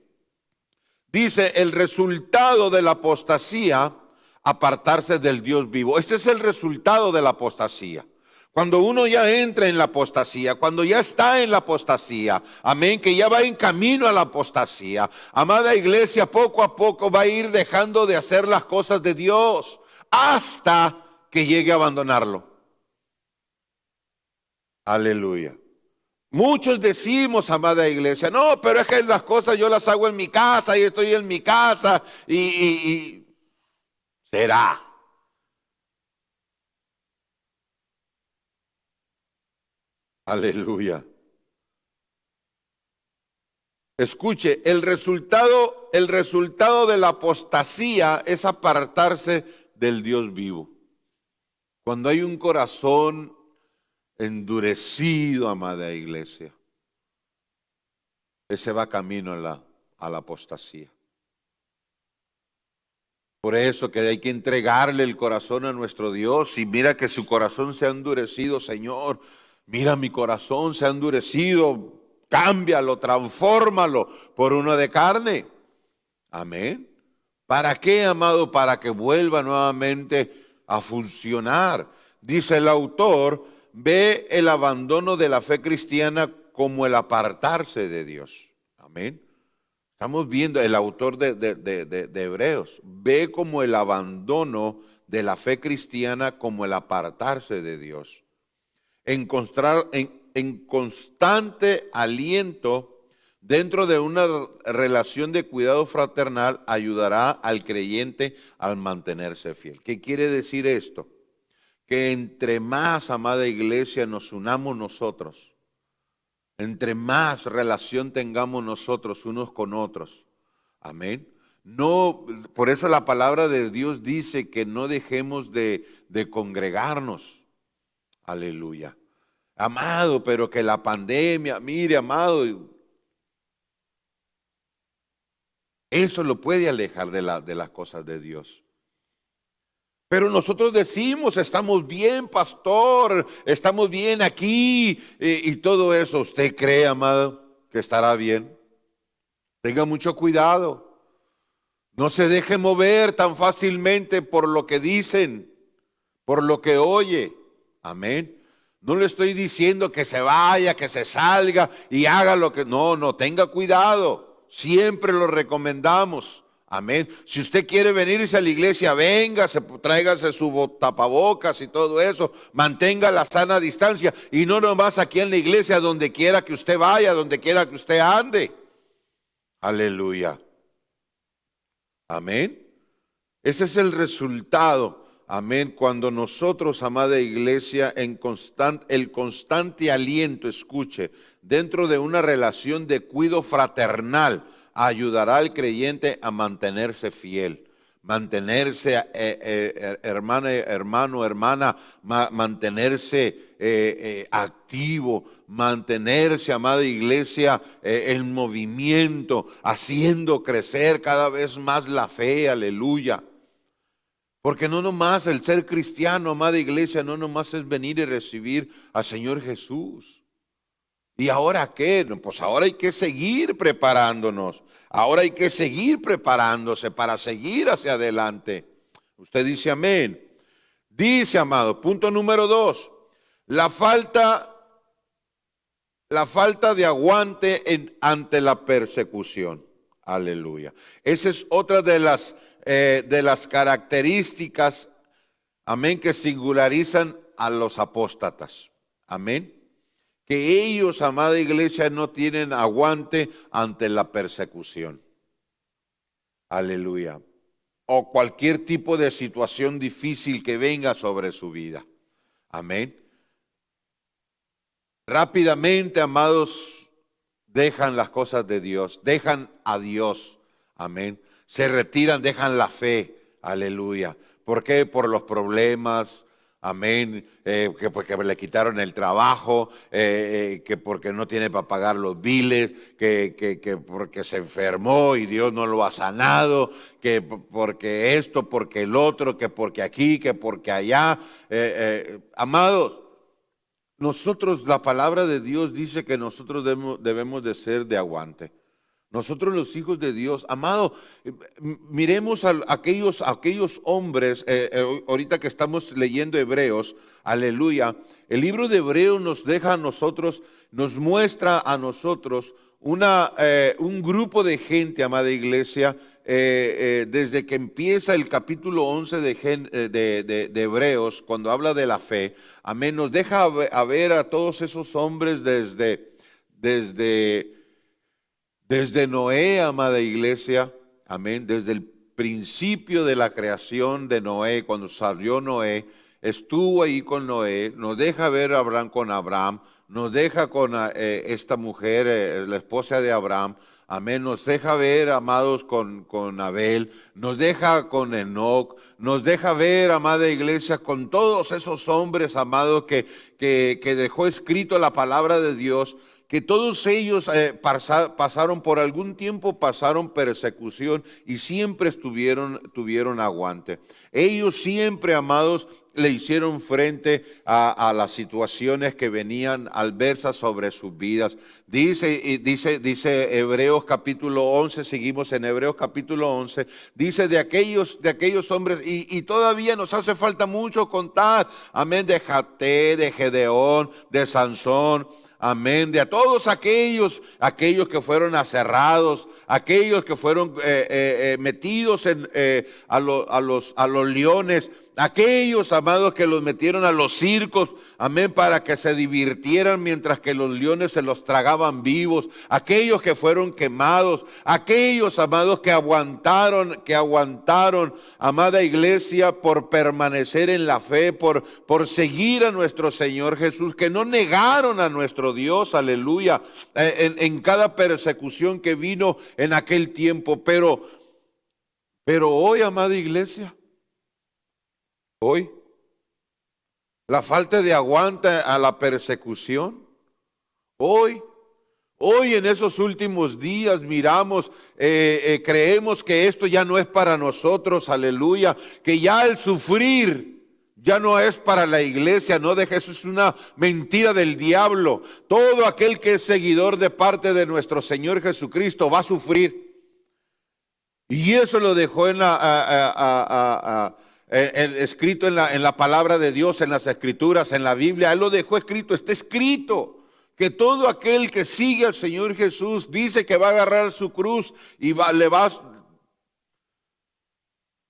Dice el resultado de la apostasía, apartarse del Dios vivo. Este es el resultado de la apostasía. Cuando uno ya entra en la apostasía, cuando ya está en la apostasía, amén, que ya va en camino a la apostasía, amada iglesia, poco a poco va a ir dejando de hacer las cosas de Dios hasta que llegue a abandonarlo. Aleluya. Muchos decimos, amada iglesia, no, pero es que las cosas yo las hago en mi casa y estoy en mi casa y será. Aleluya. Escuche, el resultado de la apostasía es apartarse del Dios vivo. Cuando hay un corazón endurecido, amada iglesia, ese va camino a la apostasía. Por eso que hay que entregarle el corazón a nuestro Dios. Y mira que su corazón se ha endurecido, Señor. Mira, mi corazón se ha endurecido. Cámbialo, transfórmalo por uno de carne. Amén. ¿Para qué, amado? Para que vuelva nuevamente a funcionar. Dice el autor, ve el abandono de la fe cristiana como el apartarse de Dios. Amén. Estamos viendo, el autor de Hebreos, ve como el abandono de la fe cristiana como el apartarse de Dios. En constante aliento dentro de una relación de cuidado fraternal ayudará al creyente al mantenerse fiel. ¿Qué quiere decir esto? Que entre más, amada iglesia, nos unamos nosotros, entre más relación tengamos nosotros unos con otros. Amén. No, por eso la palabra de Dios dice que no dejemos de congregarnos. Aleluya. Amado, pero que la pandemia, mire, amado, eso lo puede alejar de las cosas de Dios. Pero nosotros decimos, estamos bien, pastor, estamos bien aquí y todo eso. ¿Usted cree, amado, que estará bien? Tenga mucho cuidado. No se deje mover tan fácilmente por lo que dicen, por lo que oye. Amén. No le estoy diciendo que se vaya, que se salga y haga lo que... No, tenga cuidado. Siempre lo recomendamos. Amén. Si usted quiere venirse a la iglesia, véngase, tráigase su tapabocas y todo eso. Mantenga la sana distancia. Y no nomás aquí en la iglesia, donde quiera que usted vaya, donde quiera que usted ande. Aleluya. Amén. Ese es el resultado. Amén. Cuando nosotros, amada iglesia, el constante aliento, escuche, dentro de una relación de cuidado fraternal, ayudará al creyente a mantenerse fiel, mantenerse, hermana, mantenerse activo, mantenerse, amada iglesia, en movimiento, haciendo crecer cada vez más la fe, aleluya. Porque no nomás el ser cristiano, amada iglesia, no nomás es venir y recibir al Señor Jesús. ¿Y ahora qué? Pues ahora hay que seguir preparándonos. Ahora hay que seguir preparándose para seguir hacia adelante. Usted dice amén. Dice, amado, punto número 2. La falta de aguante ante la persecución. Aleluya. Esa es otra de las características, amén, que singularizan a los apóstatas. Amén. Que ellos, amada iglesia, no tienen aguante ante la persecución. Aleluya. O cualquier tipo de situación difícil que venga sobre su vida. Amén. Rápidamente, amados, dejan las cosas de Dios, dejan a Dios. Amén. Se retiran, dejan la fe. Aleluya. ¿Por qué? Por los problemas, amén, que porque le quitaron el trabajo, que porque no tiene para pagar los biles, que porque se enfermó y Dios no lo ha sanado, que porque esto, porque el otro, que porque aquí, que porque allá. Amados, nosotros, la palabra de Dios dice que nosotros debemos de ser de aguante. Nosotros los hijos de Dios, amado, miremos a aquellos hombres, ahorita que estamos leyendo Hebreos, aleluya, el libro de Hebreos nos deja a nosotros, nos muestra a nosotros un grupo de gente, amada iglesia, desde que empieza el capítulo 11 de Hebreos, cuando habla de la fe, amén, nos deja a ver a todos esos hombres desde Noé, amada iglesia, amén, desde el principio de la creación de Noé, cuando salió Noé, estuvo ahí con Noé, nos deja ver a Abraham con Abraham, nos deja con esta mujer, la esposa de Abraham, amén, nos deja ver, amados, con Abel, nos deja con Enoc, nos deja ver, amada iglesia, con todos esos hombres, amados, que dejó escrito la palabra de Dios, que todos ellos pasaron por algún tiempo, pasaron persecución y siempre tuvieron aguante. Ellos siempre, amados, le hicieron frente a las situaciones que venían adversas sobre sus vidas. Dice Hebreos capítulo 11, seguimos en Hebreos capítulo 11, dice de aquellos hombres, y todavía nos hace falta mucho contar, amén, de Jafté, de Gedeón, de Sansón, amén, de a todos aquellos que fueron aserrados, aquellos que fueron metidos a los leones, aquellos, amados, que los metieron a los circos, amén, para que se divirtieran mientras que los leones se los tragaban vivos, aquellos que fueron quemados, aquellos, amados, que aguantaron, amada iglesia, por permanecer en la fe, por seguir a nuestro Señor Jesús, que no negaron a nuestro Dios, aleluya, en cada persecución que vino en aquel tiempo. Pero hoy, amada iglesia, hoy, la falta de aguante a la persecución, hoy en esos últimos días miramos, creemos que esto ya no es para nosotros, aleluya, que ya el sufrir ya no es para la iglesia, no deje, eso es una mentira del diablo. Todo aquel que es seguidor de parte de nuestro Señor Jesucristo va a sufrir. Y eso lo dejó escrito en la palabra de Dios, en las escrituras, en la Biblia. Él lo dejó escrito, está escrito que todo aquel que sigue al Señor Jesús dice que va a agarrar su cruz y le va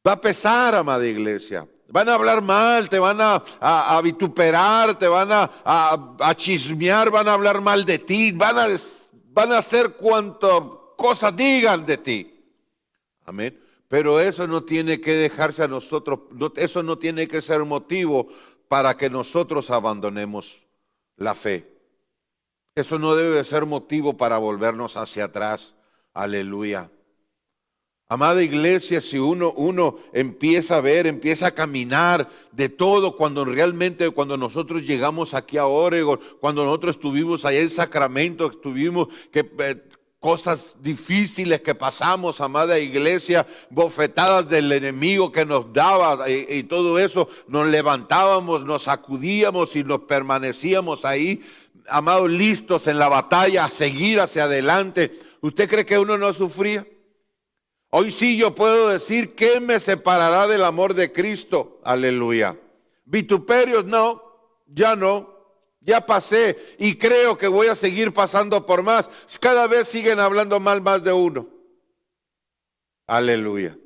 a pesar, amada iglesia. Van a hablar mal, te van a vituperar, te van a chismear, van a hablar mal de ti, van a hacer cuanto cosas digan de ti. Amén. Pero eso no tiene que dejarse a nosotros, eso no tiene que ser motivo para que nosotros abandonemos la fe. Eso no debe ser motivo para volvernos hacia atrás. Aleluya. Amada iglesia, si uno empieza a ver, empieza a caminar de todo, cuando nosotros llegamos aquí a Oregon, cuando nosotros estuvimos allá en Sacramento, cosas difíciles que pasamos, amada iglesia, bofetadas del enemigo que nos daba y todo eso, nos levantábamos, nos sacudíamos y nos permanecíamos ahí, amados, listos en la batalla a seguir hacia adelante. ¿Usted cree que uno no sufría? Hoy sí yo puedo decir, ¿qué me separará del amor de Cristo? Aleluya. Vituperios, no, ya pasé y creo que voy a seguir pasando por más. Cada vez siguen hablando mal más de uno. Aleluya.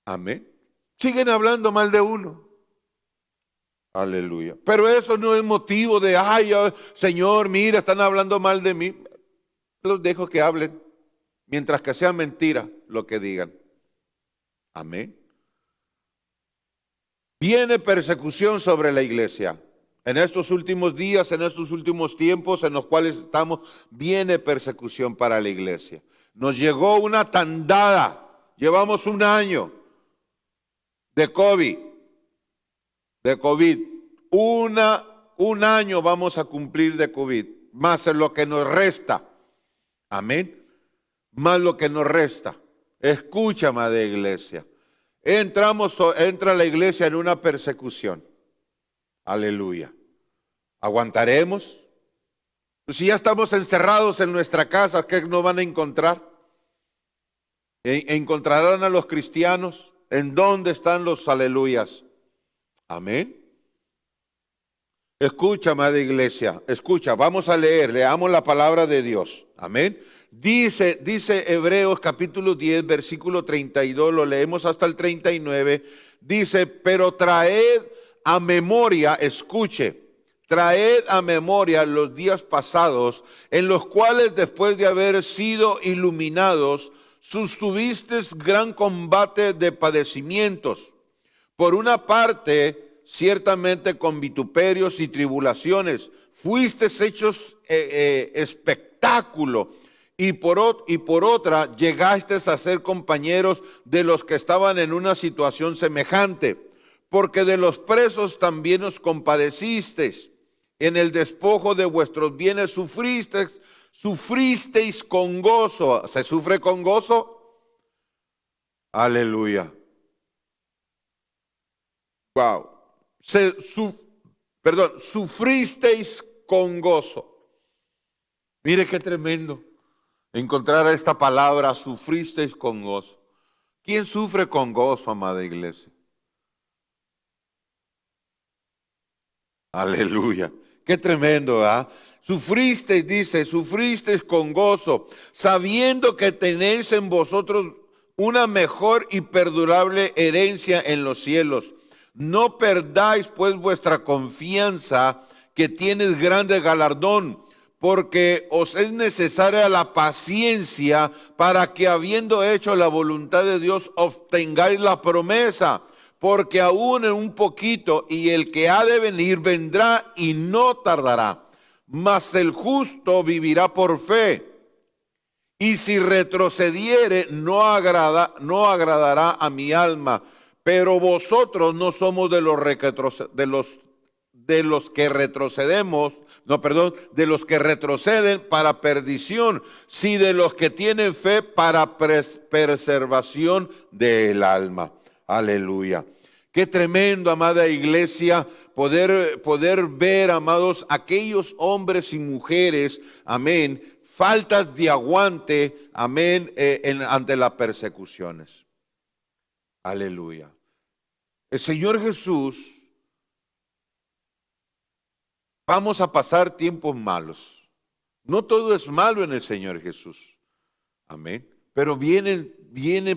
Amén. Siguen hablando mal de uno. Aleluya. Pero eso no es motivo de, ay, Señor, mira, están hablando mal de mí. Los dejo que hablen, mientras que sea mentira lo que digan. Amén. Viene persecución sobre la iglesia. En estos últimos días, en estos últimos tiempos en los cuales estamos, viene persecución para la iglesia. Nos llegó una tandada, llevamos un año de COVID. De COVID. Un año vamos a cumplir de COVID. Más en lo que nos resta. Amén. Más lo que nos resta. Escucha, amada iglesia. Entra la iglesia en una persecución. Aleluya. ¿Aguantaremos? Pues si ya estamos encerrados en nuestra casa, ¿qué nos van a encontrar? ¿Encontrarán a los cristianos? ¿En dónde están los aleluyas? Amén. Escucha, amada iglesia, escucha, vamos a leer, leamos la palabra de Dios. Amén. Dice Hebreos capítulo 10, versículo 32, lo leemos hasta el 39. Dice, pero traed a memoria, escuche, traed a memoria los días pasados, en los cuales después de haber sido iluminados, sostuvisteis gran combate de padecimientos. Por una parte, ciertamente con vituperios y tribulaciones, fuisteis hechos espectáculo, y por otra, llegasteis a ser compañeros de los que estaban en una situación semejante, porque de los presos también os compadecisteis. En el despojo de vuestros bienes sufristeis con gozo. ¿Se sufre con gozo? Aleluya. Wow. Sufristeis con gozo. Mire qué tremendo encontrar esta palabra, sufristeis con gozo. ¿Quién sufre con gozo, amada iglesia? Aleluya. Qué tremendo, ¿verdad? Sufristeis, dice, sufristeis con gozo, sabiendo que tenéis en vosotros una mejor y perdurable herencia en los cielos. No perdáis pues vuestra confianza, que tienes grande galardón, porque os es necesaria la paciencia para que, habiendo hecho la voluntad de Dios, obtengáis la promesa. Porque aún en un poquito, y el que ha de venir vendrá y no tardará. Mas el justo vivirá por fe. Y si retrocediere, no agradará a mi alma. Pero vosotros no somos de los que retrocedemos, de los que retroceden para perdición, sino de los que tienen fe para preservación del alma. Aleluya. Qué tremendo, amada iglesia, poder ver, amados, aquellos hombres y mujeres, amén, faltas de aguante, amén, ante las persecuciones. Aleluya. El Señor Jesús, vamos a pasar tiempos malos. No todo es malo en el Señor Jesús. Amén. Pero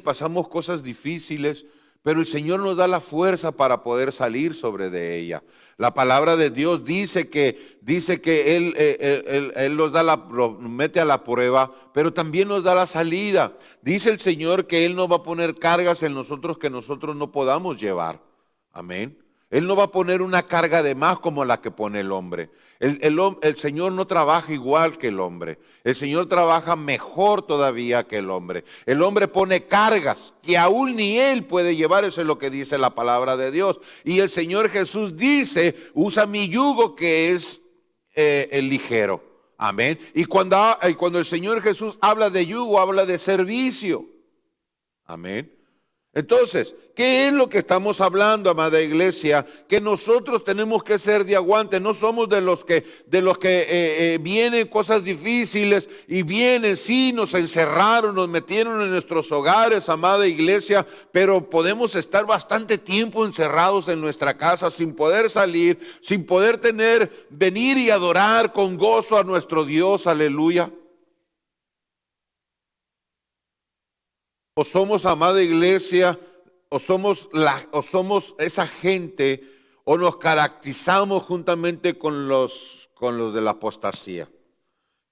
pasamos cosas difíciles, pero el Señor nos da la fuerza para poder salir sobre de ella. La palabra de Dios dice que Él nos mete a la prueba, pero también nos da la salida. Dice el Señor que Él no va a poner cargas en nosotros que nosotros no podamos llevar. Amén. Él no va a poner una carga de más como la que pone el hombre. El Señor no trabaja igual que el hombre. El Señor trabaja mejor todavía que el hombre. El hombre pone cargas que aún ni Él puede llevar. Eso es lo que dice la palabra de Dios. Y el Señor Jesús dice, usa mi yugo que es el ligero. Amén. Y cuando el Señor Jesús habla de yugo, habla de servicio. Amén. Entonces, ¿qué es lo que estamos hablando, amada iglesia? Que nosotros tenemos que ser de aguante. No somos de los que vienen cosas difíciles y vienen, sí, nos encerraron, nos metieron en nuestros hogares, amada iglesia, pero podemos estar bastante tiempo encerrados en nuestra casa sin poder salir, sin poder venir y adorar con gozo a nuestro Dios, aleluya. O somos, amada iglesia, o somos esa gente, o nos caracterizamos juntamente con los de la apostasía,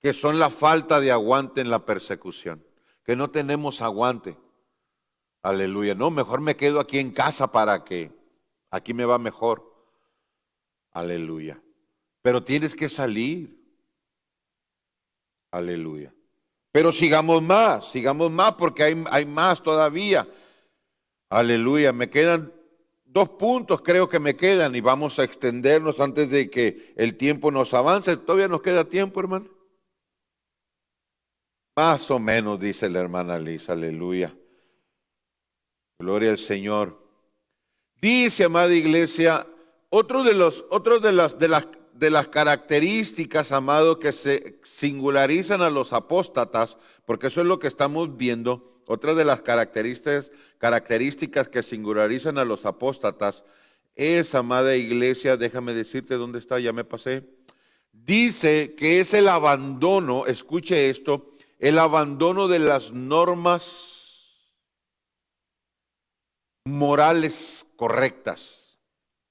que son la falta de aguante en la persecución, que no tenemos aguante. Aleluya. No, mejor me quedo aquí en casa para que aquí me va mejor. Aleluya. Pero tienes que salir. Aleluya. Pero sigamos más porque hay más todavía. Aleluya, me quedan dos puntos creo que me quedan y vamos a extendernos antes de que el tiempo nos avance. ¿Todavía nos queda tiempo, hermano? Más o menos, dice la hermana Liz, aleluya. Gloria al Señor. Dice, amada iglesia, de las características, amado, que se singularizan a los apóstatas, porque eso es lo que estamos viendo, otra de las características que singularizan a los apóstatas es, amada iglesia, déjame decirte dónde está, ya me pasé. Dice que es el abandono, escuche esto, el abandono de las normas morales correctas.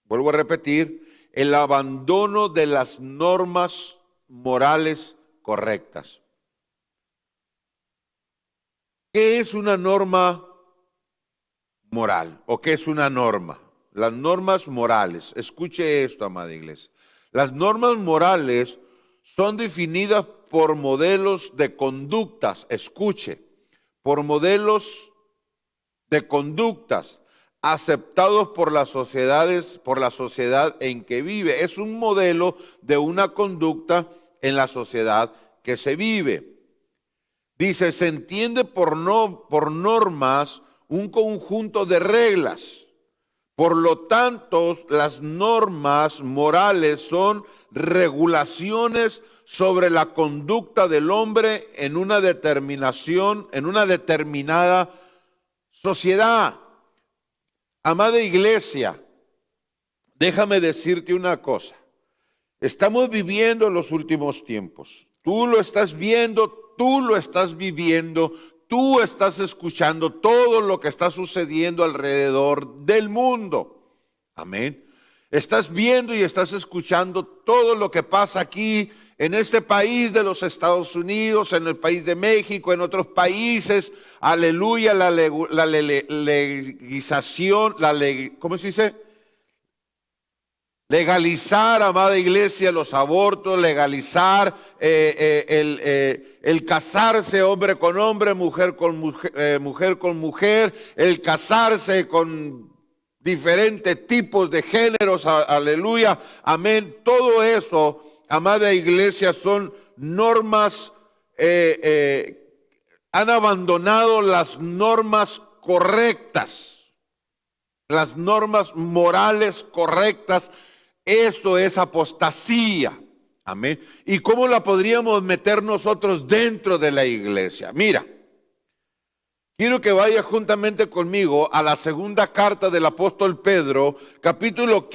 Vuelvo a repetir, el abandono de las normas morales correctas. ¿Qué es una norma moral? ¿O qué es una norma? Las normas morales. Escuche esto, amada iglesia. Las normas morales son definidas por modelos de conductas. Escuche, por modelos de conductas aceptados por las sociedades, por la sociedad en que vive. Es un modelo de una conducta en la sociedad que se vive. Dice, se entiende por normas un conjunto de reglas. Por lo tanto, las normas morales son regulaciones sobre la conducta del hombre en una determinación, en una determinada sociedad. Amada iglesia, déjame decirte una cosa. Estamos viviendo los últimos tiempos. Tú lo estás viendo, tú lo estás viviendo, tú estás escuchando todo lo que está sucediendo alrededor del mundo. Amén. Estás viendo y estás escuchando todo lo que pasa aquí en este país de los Estados Unidos, en el país de México, en otros países. Aleluya, la legislación, ¿cómo se dice? Legalizar, amada iglesia, los abortos, legalizar el casarse hombre con hombre, mujer con mujer, el casarse con diferentes tipos de géneros, aleluya, amén. Todo eso, amada iglesia, son normas, han abandonado las normas correctas, las normas morales correctas. Esto es apostasía, amén. ¿Y cómo la podríamos meter nosotros dentro de la iglesia? Mira, quiero que vaya juntamente conmigo a la segunda carta del apóstol Pedro, capítulo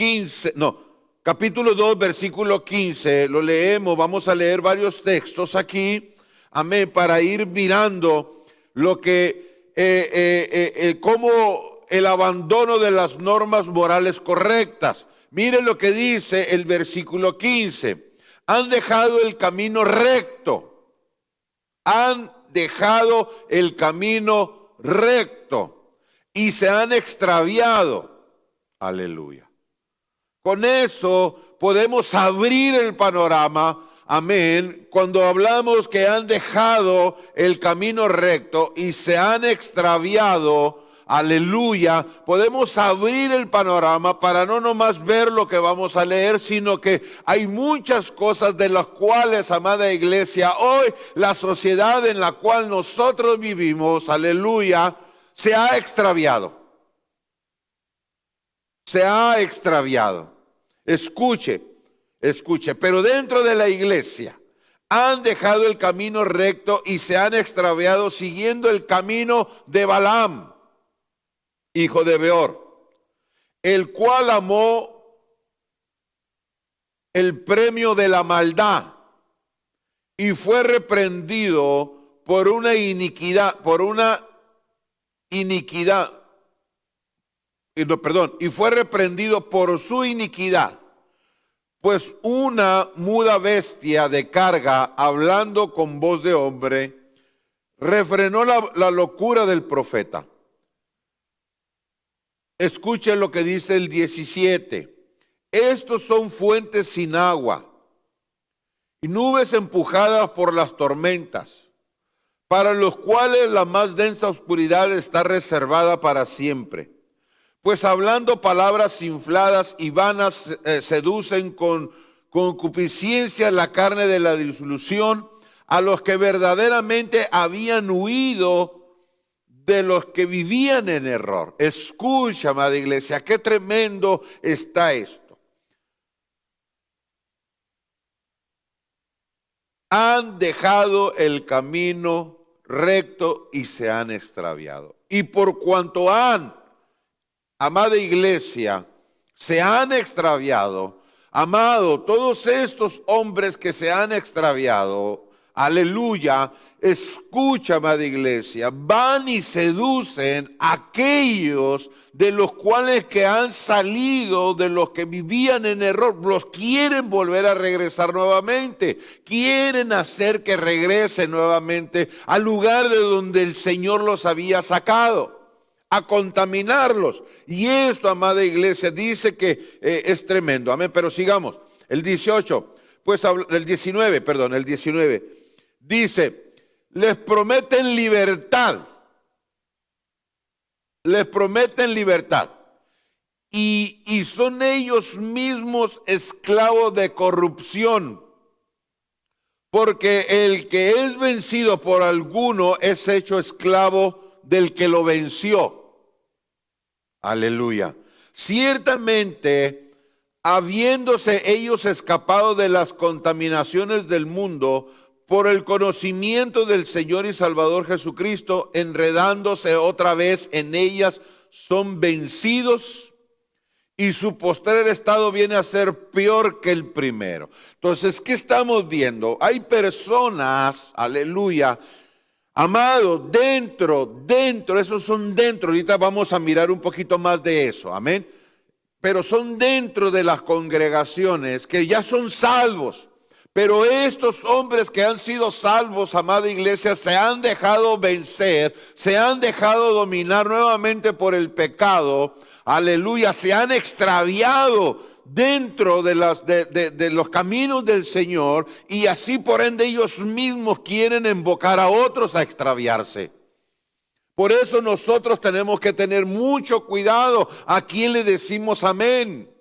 2, versículo 15. Lo leemos, vamos a leer varios textos aquí, amén, para ir mirando lo que, cómo el abandono de las normas morales correctas. Mire lo que dice el versículo 15. Han dejado el camino recto. Han dejado el camino recto y se han extraviado. Aleluya. Con eso podemos abrir el panorama. Amén. Cuando hablamos que han dejado el camino recto y se han extraviado, aleluya, podemos abrir el panorama para no nomás ver lo que vamos a leer, sino que hay muchas cosas de las cuales, amada iglesia, hoy la sociedad en la cual nosotros vivimos, aleluya, se ha extraviado. Se ha extraviado. Escuche, pero dentro de la iglesia han dejado el camino recto y se han extraviado siguiendo el camino de Balaam, hijo de Beor, el cual amó el premio de la maldad y fue reprendido por una iniquidad, y fue reprendido por su iniquidad, pues una muda bestia de carga, hablando con voz de hombre, refrenó la locura del profeta. Escuchen lo que dice el 17. Estos son fuentes sin agua y nubes empujadas por las tormentas, para los cuales la más densa oscuridad está reservada para siempre. Pues hablando palabras infladas y vanas seducen con concupiscencia la carne de la disolución a los que verdaderamente habían huido de los que vivían en error. Escucha, amada iglesia, qué tremendo está esto. Han dejado el camino recto y se han extraviado. Y por cuanto han, amada iglesia, se han extraviado, amado, todos estos hombres que se han extraviado, aleluya, escucha, amada iglesia, van y seducen a aquellos de los cuales que han salido, de los que vivían en error, los quieren volver a regresar nuevamente, quieren hacer que regresen nuevamente al lugar de donde el Señor los había sacado, a contaminarlos. Y esto, amada iglesia, dice que es tremendo, amén, pero sigamos, el 18, pues el 19, perdón, el 19, dice, les prometen libertad. Les prometen libertad. Y son ellos mismos esclavos de corrupción. Porque el que es vencido por alguno es hecho esclavo del que lo venció. Aleluya. Ciertamente, habiéndose ellos escapado de las contaminaciones del mundo, por el conocimiento del Señor y Salvador Jesucristo, enredándose otra vez en ellas, son vencidos y su postrer estado viene a ser peor que el primero. Entonces, ¿qué estamos viendo? Hay personas, aleluya, amado, dentro, esos son dentro. Ahorita vamos a mirar un poquito más de eso, amén. Pero son dentro de las congregaciones que ya son salvos. Pero estos hombres que han sido salvos, amada iglesia, se han dejado vencer, se han dejado dominar nuevamente por el pecado, aleluya, se han extraviado dentro de los caminos del Señor y así por ende ellos mismos quieren invocar a otros a extraviarse. Por eso nosotros tenemos que tener mucho cuidado a quién le decimos amén,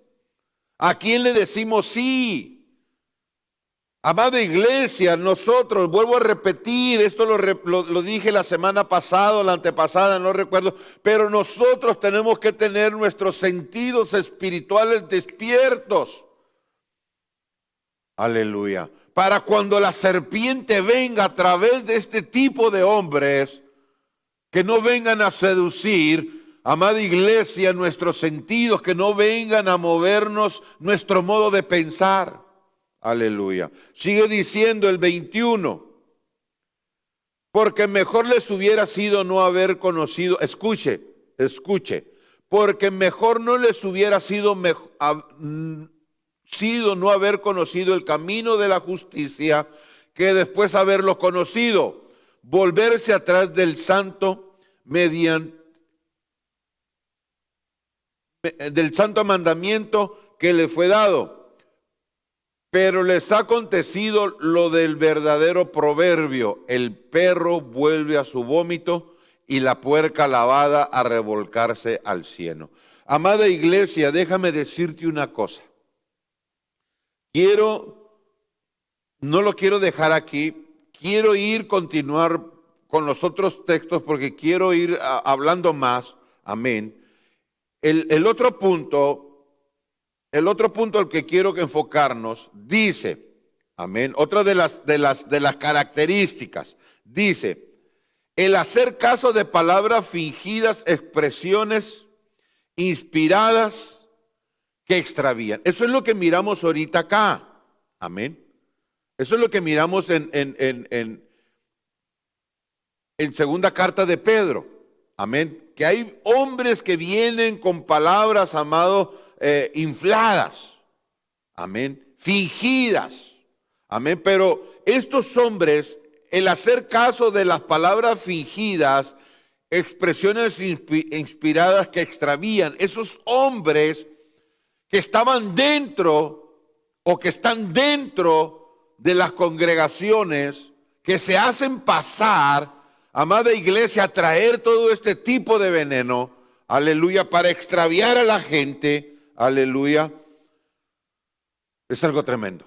a quién le decimos sí. Amada iglesia, nosotros, vuelvo a repetir, esto lo dije la semana pasada o la antepasada, no recuerdo, pero nosotros tenemos que tener nuestros sentidos espirituales despiertos. Aleluya. Para cuando la serpiente venga a través de este tipo de hombres, que no vengan a seducir, amada iglesia, nuestros sentidos, que no vengan a movernos nuestro modo de pensar. Aleluya. Sigue diciendo el 21. Porque mejor les hubiera sido no haber conocido, escuche, porque mejor no les hubiera sido no haber conocido el camino de la justicia que después haberlo conocido, volverse atrás del santo del santo mandamiento que le fue dado. Pero les ha acontecido lo del verdadero proverbio: el perro vuelve a su vómito y la puerca lavada a revolcarse al cieno. Amada iglesia, déjame decirte una cosa. No lo quiero dejar aquí, quiero continuar con los otros textos porque quiero ir hablando más, amén. El otro punto al que quiero enfocarnos dice, amén, otra de las características, dice, el hacer caso de palabras fingidas, expresiones inspiradas que extravían. Eso es lo que miramos ahorita acá, amén. Eso es lo que miramos en segunda carta de Pedro, amén. Que hay hombres que vienen con palabras, amado, infladas, amén, fingidas, amén, pero estos hombres, el hacer caso de las palabras fingidas, expresiones inspiradas que extravían, esos hombres que estaban dentro o que están dentro de las congregaciones, que se hacen pasar, amada iglesia, a traer todo este tipo de veneno, aleluya, para extraviar a la gente, aleluya, es algo tremendo.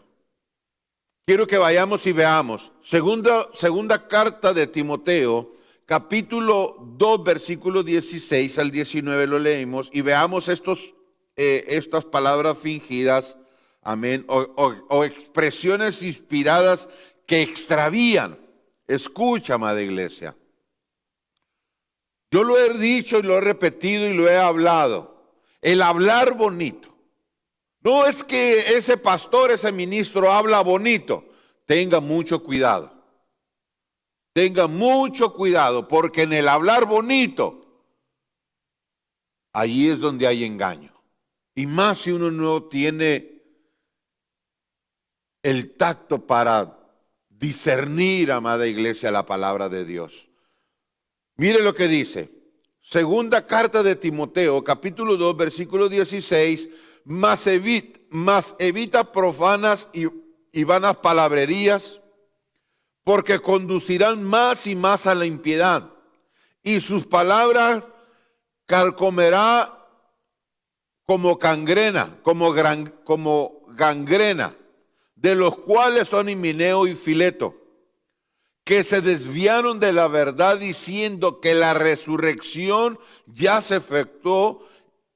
Quiero que vayamos y veamos. Segunda carta de Timoteo, capítulo 2, versículos 16 al 19 lo leemos y veamos estas palabras fingidas, amén, o expresiones inspiradas que extravían. Escucha, amada iglesia. Yo lo he dicho y lo he repetido y lo he hablado. El hablar bonito. No es que ese pastor, ese ministro habla bonito. Tenga mucho cuidado. Tenga mucho cuidado porque en el hablar bonito, allí es donde hay engaño. Y más si uno no tiene el tacto para discernir, amada iglesia, la palabra de Dios. Mire lo que dice. Segunda carta de Timoteo, capítulo 2, versículo 16. Mas evita profanas y vanas palabrerías, porque conducirán más y más a la impiedad, y sus palabras carcomerá como gangrena, de los cuales son Himeneo y Fileto, que se desviaron de la verdad diciendo que la resurrección ya se efectuó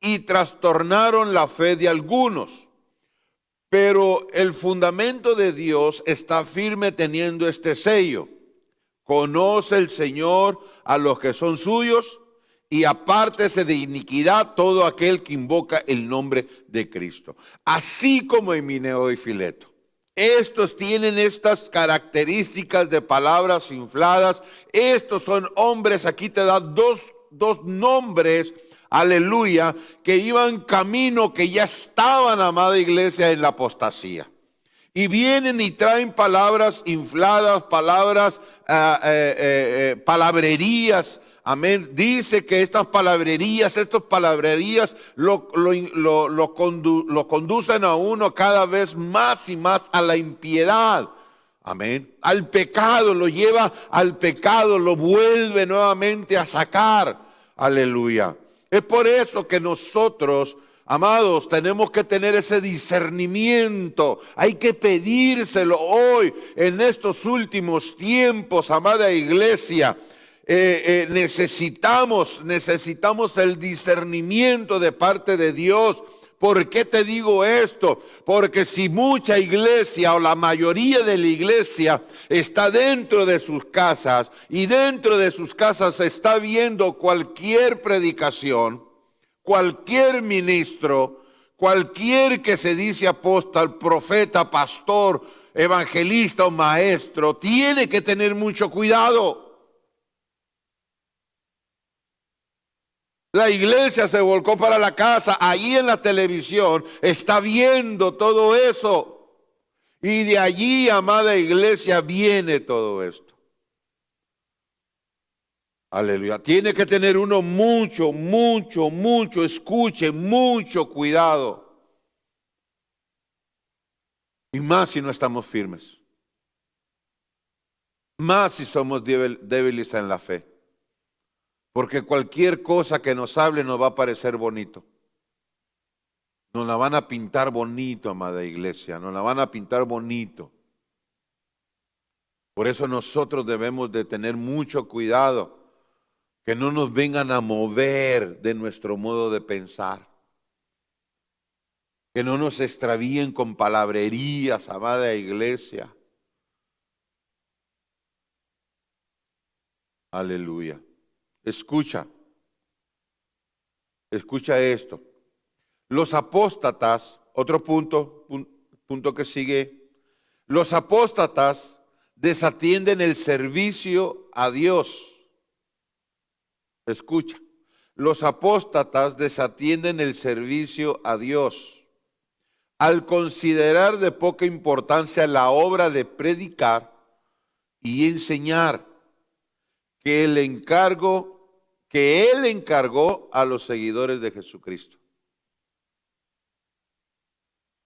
y trastornaron la fe de algunos. Pero el fundamento de Dios está firme teniendo este sello. Conoce el Señor a los que son suyos y apártese de iniquidad todo aquel que invoca el nombre de Cristo. Así como Himeneo y Fileto. Estos tienen estas características de palabras infladas. Estos son hombres, aquí te da dos nombres, aleluya, que iban camino, que ya estaban, amada iglesia, en la apostasía. Y vienen y traen palabras infladas, palabrerías. Amén. Dice que estas palabrerías lo conducen a uno cada vez más y más a la impiedad. Amén. Al pecado, lo lleva al pecado, lo vuelve nuevamente a sacar. Aleluya. Es por eso que nosotros, amados, tenemos que tener ese discernimiento. Hay que pedírselo hoy, en estos últimos tiempos, amada iglesia. Necesitamos el discernimiento de parte de Dios. ¿Por qué te digo esto? Porque si mucha iglesia o la mayoría de la iglesia está dentro de sus casas y dentro de sus casas está viendo cualquier predicación, cualquier ministro, cualquier que se dice apóstol, profeta, pastor, evangelista o maestro, tiene que tener mucho cuidado. La iglesia se volcó para la casa, ahí en la televisión está viendo todo eso. Y de allí, amada iglesia, viene todo esto. Aleluya. Tiene que tener uno mucho, escuche, mucho cuidado. Y más si no estamos firmes. Más si somos débiles en la fe. Porque cualquier cosa que nos hable nos va a parecer bonito. Nos la van a pintar bonito, amada iglesia. Nos la van a pintar bonito. Por eso nosotros debemos de tener mucho cuidado. Que no nos vengan a mover de nuestro modo de pensar. Que no nos extravíen con palabrerías, amada iglesia. Aleluya. Escucha esto. Los apóstatas, otro punto que sigue, los apóstatas desatienden el servicio a Dios. Escucha, los apóstatas desatienden el servicio a Dios al considerar de poca importancia la obra de predicar y enseñar que Él encargó a los seguidores de Jesucristo.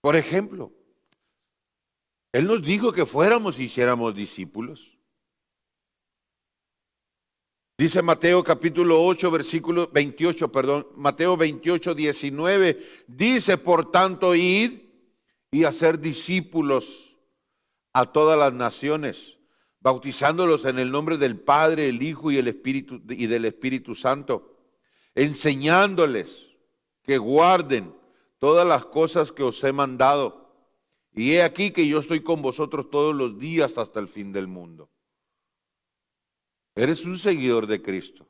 Por ejemplo, Él nos dijo que fuéramos y hiciéramos discípulos. Dice Mateo capítulo 8, versículo 28, Mateo 28, 19, dice, por tanto, id y hacer discípulos a todas las naciones, bautizándolos en el nombre del Padre, el Hijo y el Espíritu y del Espíritu Santo, enseñándoles que guarden todas las cosas que os he mandado. Y he aquí que yo estoy con vosotros todos los días hasta el fin del mundo. Eres un seguidor de Cristo.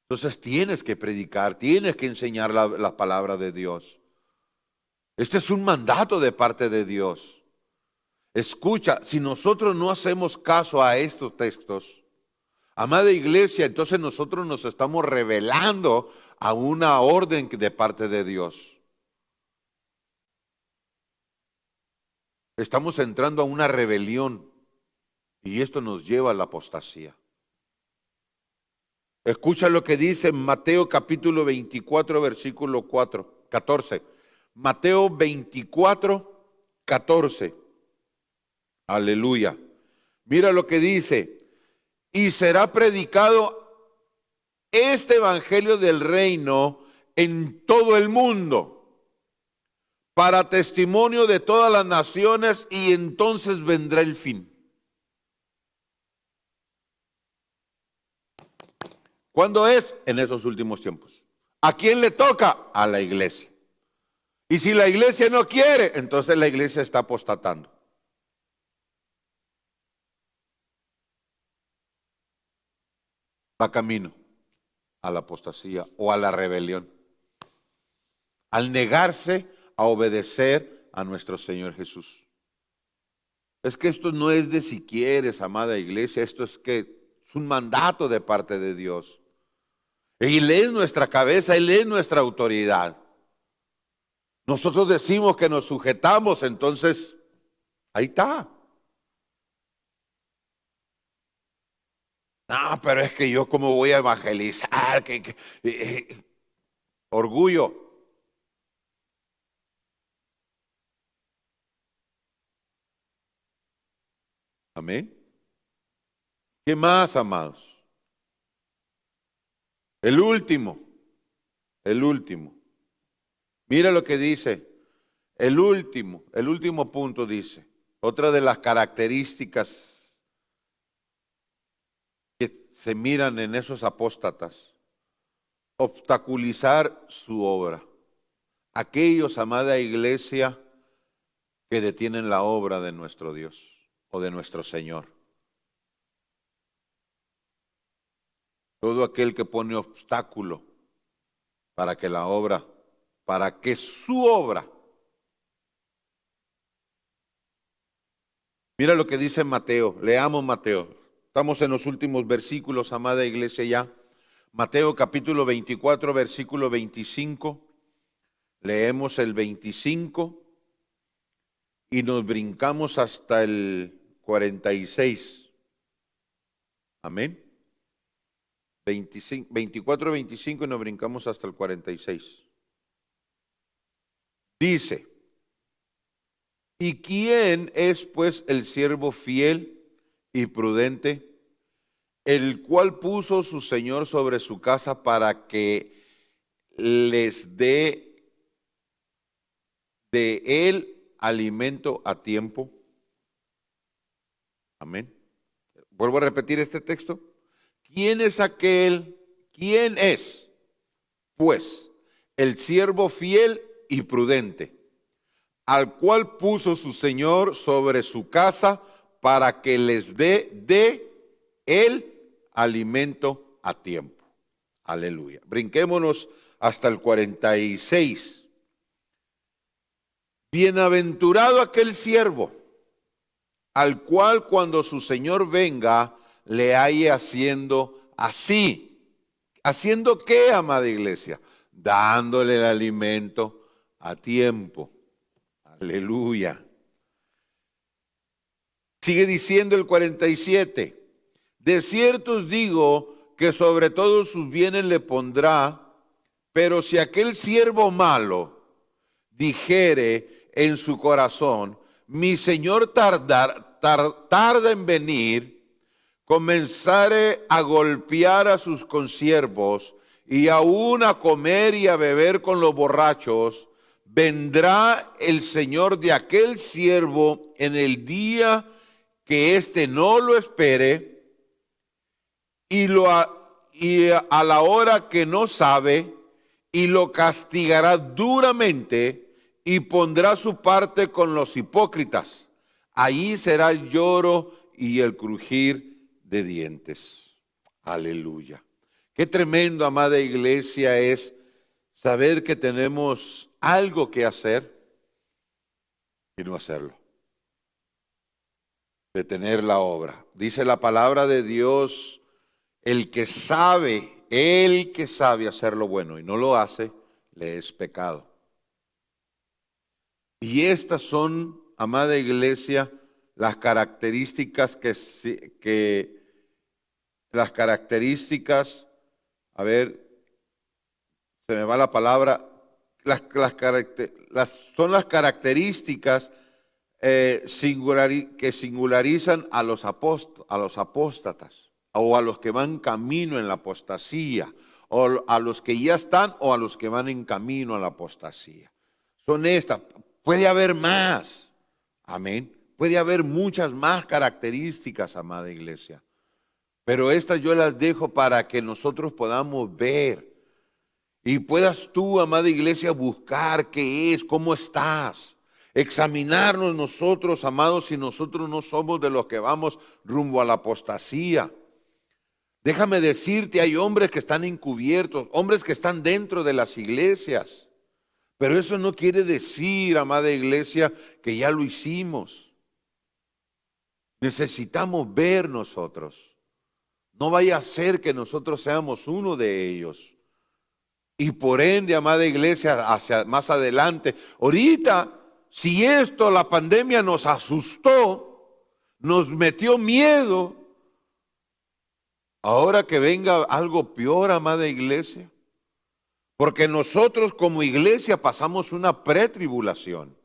Entonces tienes que predicar, tienes que enseñar la palabra de Dios. Este es un mandato de parte de Dios. Escucha, si nosotros no hacemos caso a estos textos, amada iglesia, entonces nosotros nos estamos rebelando a una orden de parte de Dios. Estamos entrando a una rebelión. Y esto nos lleva a la apostasía. Escucha lo que dice en Mateo capítulo 24, versículo 14. Mateo 24, 14. Aleluya. Mira lo que dice. Y será predicado este evangelio del reino en todo el mundo, para testimonio de todas las naciones, y entonces vendrá el fin. ¿Cuándo es? En esos últimos tiempos. ¿A quién le toca? A la iglesia. Y si la iglesia no quiere, entonces la iglesia está apostatando. Va camino a la apostasía o a la rebelión. Al negarse a obedecer a nuestro Señor Jesús. Es que esto no es de si quieres, amada iglesia, esto es un mandato de parte de Dios. Él es nuestra cabeza, Él es nuestra autoridad. Nosotros decimos que nos sujetamos, entonces ahí está. No, pero es que yo cómo voy a evangelizar, orgullo. Amén. ¿Qué más, amados? El último. Mira lo que dice. El último punto dice. Otra de las características que se miran en esos apóstatas. Obstaculizar su obra. Aquellos, amada iglesia, que detienen la obra de nuestro Dios o de nuestro Señor. Todo aquel que pone obstáculo para que su obra. Mira lo que dice Mateo, leamos Mateo. Estamos en los últimos versículos, amada iglesia ya. Mateo capítulo 24, versículo 25. Leemos el 25 y nos brincamos hasta el 46. Amén. 24, 25 y nos brincamos hasta el 46. Dice, ¿y quién es pues el siervo fiel y prudente, el cual puso su Señor sobre su casa para que les dé de él alimento a tiempo? Amén. Vuelvo a repetir este texto. ¿Quién es aquel? ¿Quién es? Pues el siervo fiel y prudente, al cual puso su Señor sobre su casa para que les dé de el alimento a tiempo. Aleluya. Brinquémonos hasta el 46. Bienaventurado aquel siervo, al cual cuando su Señor venga, le halle haciendo así. ¿Haciendo qué, amada iglesia? Dándole el alimento a tiempo. Aleluya. Sigue diciendo el 47. De cierto os digo que sobre todos sus bienes le pondrá, pero si aquel siervo malo dijere en su corazón, mi Señor tarda en venir, comenzare a golpear a sus consiervos y aún a comer y a beber con los borrachos, vendrá el Señor de aquel siervo en el día que éste no lo espere y a la hora que no sabe, y lo castigará duramente y pondrá su parte con los hipócritas. Allí será el lloro y el crujir de dientes. Aleluya. Qué tremendo, amada iglesia, es saber que tenemos algo que hacer y no hacerlo. Detener la obra. Dice la palabra de Dios, el que sabe hacer lo bueno y no lo hace, le es pecado. Y estas son, amada iglesia, las características a ver, se me va la palabra, son las características que singularizan a los apóstatas, o a los que van camino en la apostasía, o a los que ya están, o a los que van en camino a la apostasía. Son estas. Puede haber más. Amén. Puede haber muchas más características, amada iglesia. Pero estas yo las dejo para que nosotros podamos ver. Y puedas tú, amada iglesia, buscar qué es, cómo estás. Examinarnos nosotros, amados, si nosotros no somos de los que vamos rumbo a la apostasía. Déjame decirte, hay hombres que están encubiertos, hombres que están dentro de las iglesias. Pero eso no quiere decir, amada iglesia, que ya lo hicimos. Necesitamos ver nosotros. No vaya a ser que nosotros seamos uno de ellos. Y por ende, amada iglesia, hacia más adelante, ahorita, si la pandemia nos asustó, nos metió miedo, ahora que venga algo peor, amada iglesia. Porque nosotros como iglesia pasamos una pretribulación.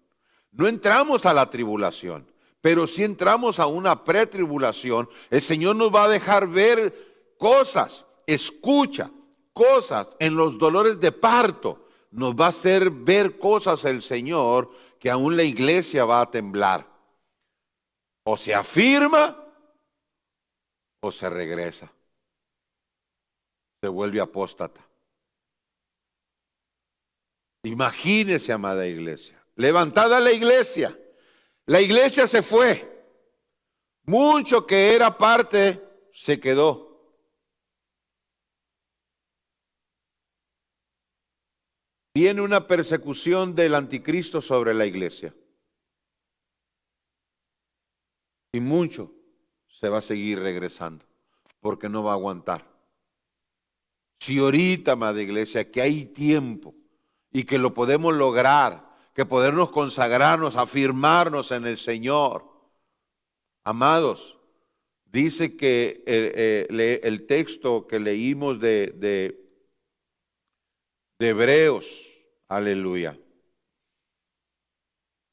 No entramos a la tribulación, pero si entramos a una pretribulación, el Señor nos va a dejar ver cosas, escucha, cosas en los dolores de parto. Nos va a hacer ver cosas el Señor que aún la iglesia va a temblar. O se afirma o se regresa. Se vuelve apóstata. Imagínese, amada iglesia, levantada la iglesia se fue, mucho que era parte se quedó. Viene una persecución del anticristo sobre la iglesia y mucho se va a seguir regresando porque no va a aguantar. Si ahorita, amada iglesia, que hay tiempo y que lo podemos lograr, que podernos consagrarnos, afirmarnos en el Señor. Amados, dice que el texto que leímos de Hebreos, aleluya,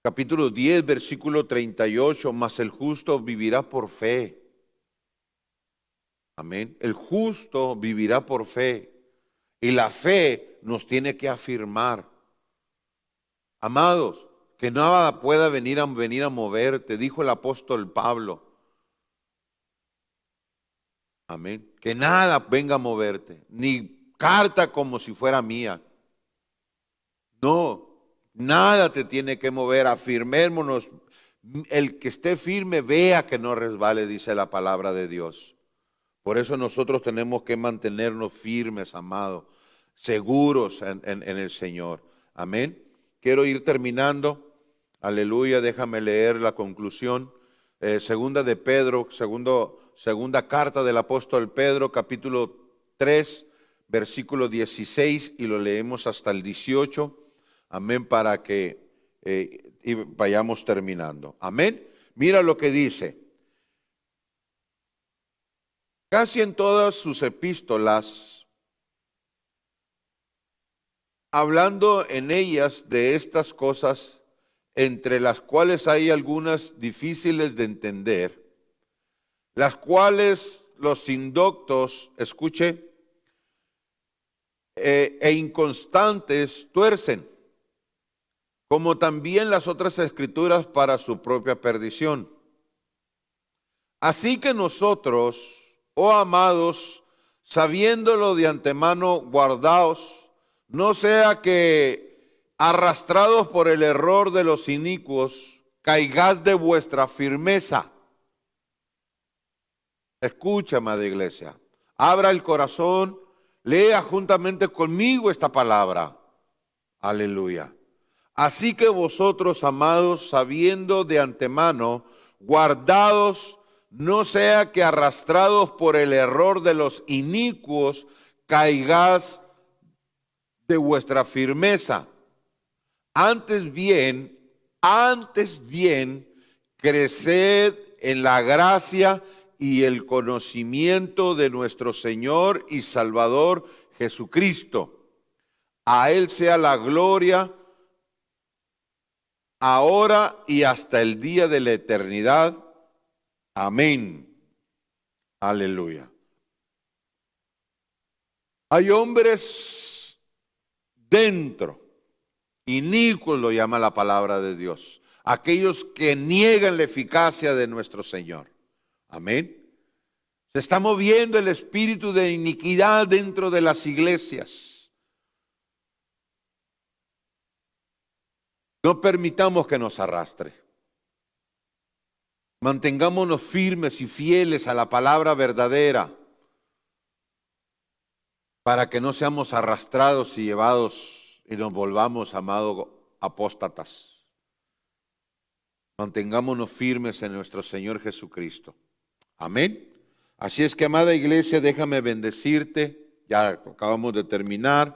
capítulo 10, versículo 38, mas el justo vivirá por fe. Amén. El justo vivirá por fe. Y la fe nos tiene que afirmar. Amados, que nada pueda venir a moverte, dijo el apóstol Pablo. Amén. Que nada venga a moverte, ni carta como si fuera mía. No, nada te tiene que mover, afirmémonos. El que esté firme vea que no resbale, dice la palabra de Dios. Por eso nosotros tenemos que mantenernos firmes, amados, seguros en el Señor. Amén. Quiero ir terminando. Aleluya, déjame leer la conclusión. Segunda de Pedro, segunda carta del apóstol Pedro, capítulo 3, versículo 16, y lo leemos hasta el 18. Amén, para que vayamos terminando. Amén. Mira lo que dice. Casi en todas sus epístolas, hablando en ellas de estas cosas, entre las cuales hay algunas difíciles de entender, las cuales los indoctos, escuche, e inconstantes tuercen, como también las otras escrituras para su propia perdición. Así que nosotros, oh amados, sabiéndolo de antemano, guardaos, no sea que, arrastrados por el error de los inicuos, caigáis de vuestra firmeza. Escucha, amada iglesia, abra el corazón, lea juntamente conmigo esta palabra. Aleluya. Así que vosotros, amados, sabiendo de antemano, guardados, no sea que arrastrados por el error de los inicuos, caigáis de vuestra firmeza. Antes bien, creced en la gracia y el conocimiento de nuestro Señor y Salvador Jesucristo. A Él sea la gloria ahora y hasta el día de la eternidad. Amén. Aleluya. Hay hombres dentro, inicuos lo llama la palabra de Dios, aquellos que niegan la eficacia de nuestro Señor. Amén. Se está moviendo el espíritu de iniquidad dentro de las iglesias. No permitamos que nos arrastre. Mantengámonos firmes y fieles a la palabra verdadera para que no seamos arrastrados y llevados y nos volvamos, amados apóstatas. Mantengámonos firmes en nuestro Señor Jesucristo. Amén. Así es que, amada iglesia, déjame bendecirte. Ya acabamos de terminar.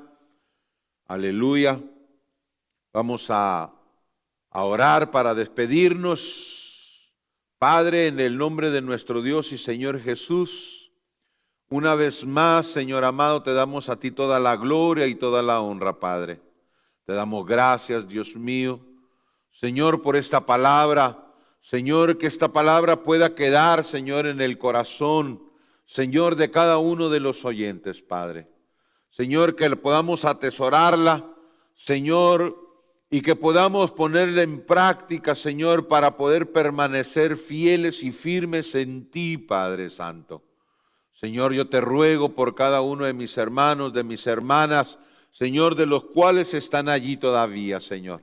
Aleluya. Vamos a orar para despedirnos. Padre, en el nombre de nuestro Dios y Señor Jesús, una vez más, Señor amado, te damos a ti toda la gloria y toda la honra, Padre. Te damos gracias, Dios mío, Señor, por esta palabra. Señor, que esta palabra pueda quedar, Señor, en el corazón, Señor, de cada uno de los oyentes, Padre. Señor, que podamos atesorarla, Señor, y que podamos ponerla en práctica, Señor, para poder permanecer fieles y firmes en ti, Padre Santo. Señor, yo te ruego por cada uno de mis hermanos, de mis hermanas, Señor, de los cuales están allí todavía, Señor,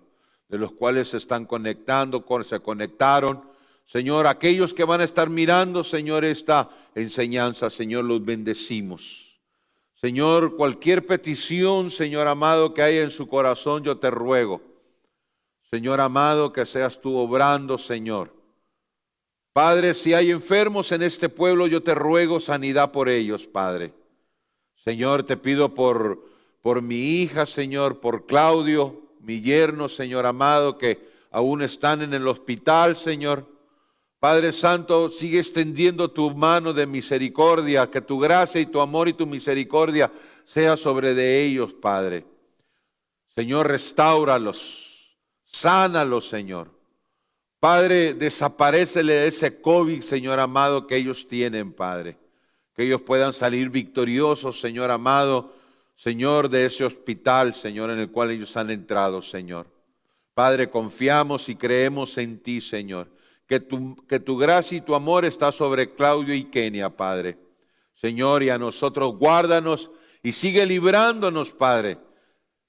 de los cuales se están conectando, se conectaron. Señor, aquellos que van a estar mirando, Señor, esta enseñanza, Señor, los bendecimos. Señor, cualquier petición, Señor amado, que haya en su corazón, yo te ruego, Señor amado, que seas tú obrando, Señor. Padre, si hay enfermos en este pueblo, yo te ruego sanidad por ellos, Padre. Señor, te pido por mi hija, Señor, por Claudio, mi yerno, Señor amado, que aún están en el hospital, Señor. Padre Santo, sigue extendiendo tu mano de misericordia, que tu gracia y tu amor y tu misericordia sea sobre de ellos, Padre. Señor, restáuralos, sánalos, Señor. Padre, desaparécele ese COVID, Señor amado, que ellos tienen, Padre. Que ellos puedan salir victoriosos, Señor amado, Señor, de ese hospital, Señor, en el cual ellos han entrado, Señor. Padre, confiamos y creemos en ti, Señor. Que tu gracia y tu amor está sobre Claudio y Kenia, Padre. Señor, y a nosotros guárdanos y sigue librándonos, Padre,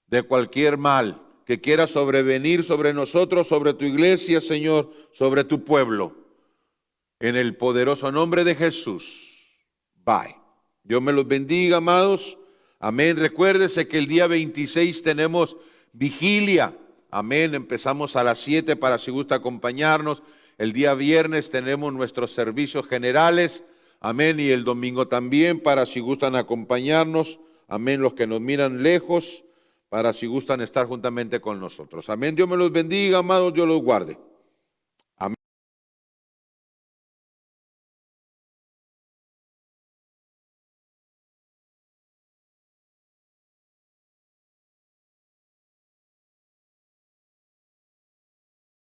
de cualquier mal que quiera sobrevenir sobre nosotros, sobre tu iglesia, Señor, sobre tu pueblo. En el poderoso nombre de Jesús. Bye. Dios me los bendiga, amados. Amén. Recuérdese que el día 26 tenemos vigilia. Amén. Empezamos a las 7 para si gusta acompañarnos. El día viernes tenemos nuestros servicios generales. Amén. Y el domingo también para si gustan acompañarnos. Amén. Los que nos miran lejos, para si gustan estar juntamente con nosotros. Amén. Dios me los bendiga, amados. Dios los guarde.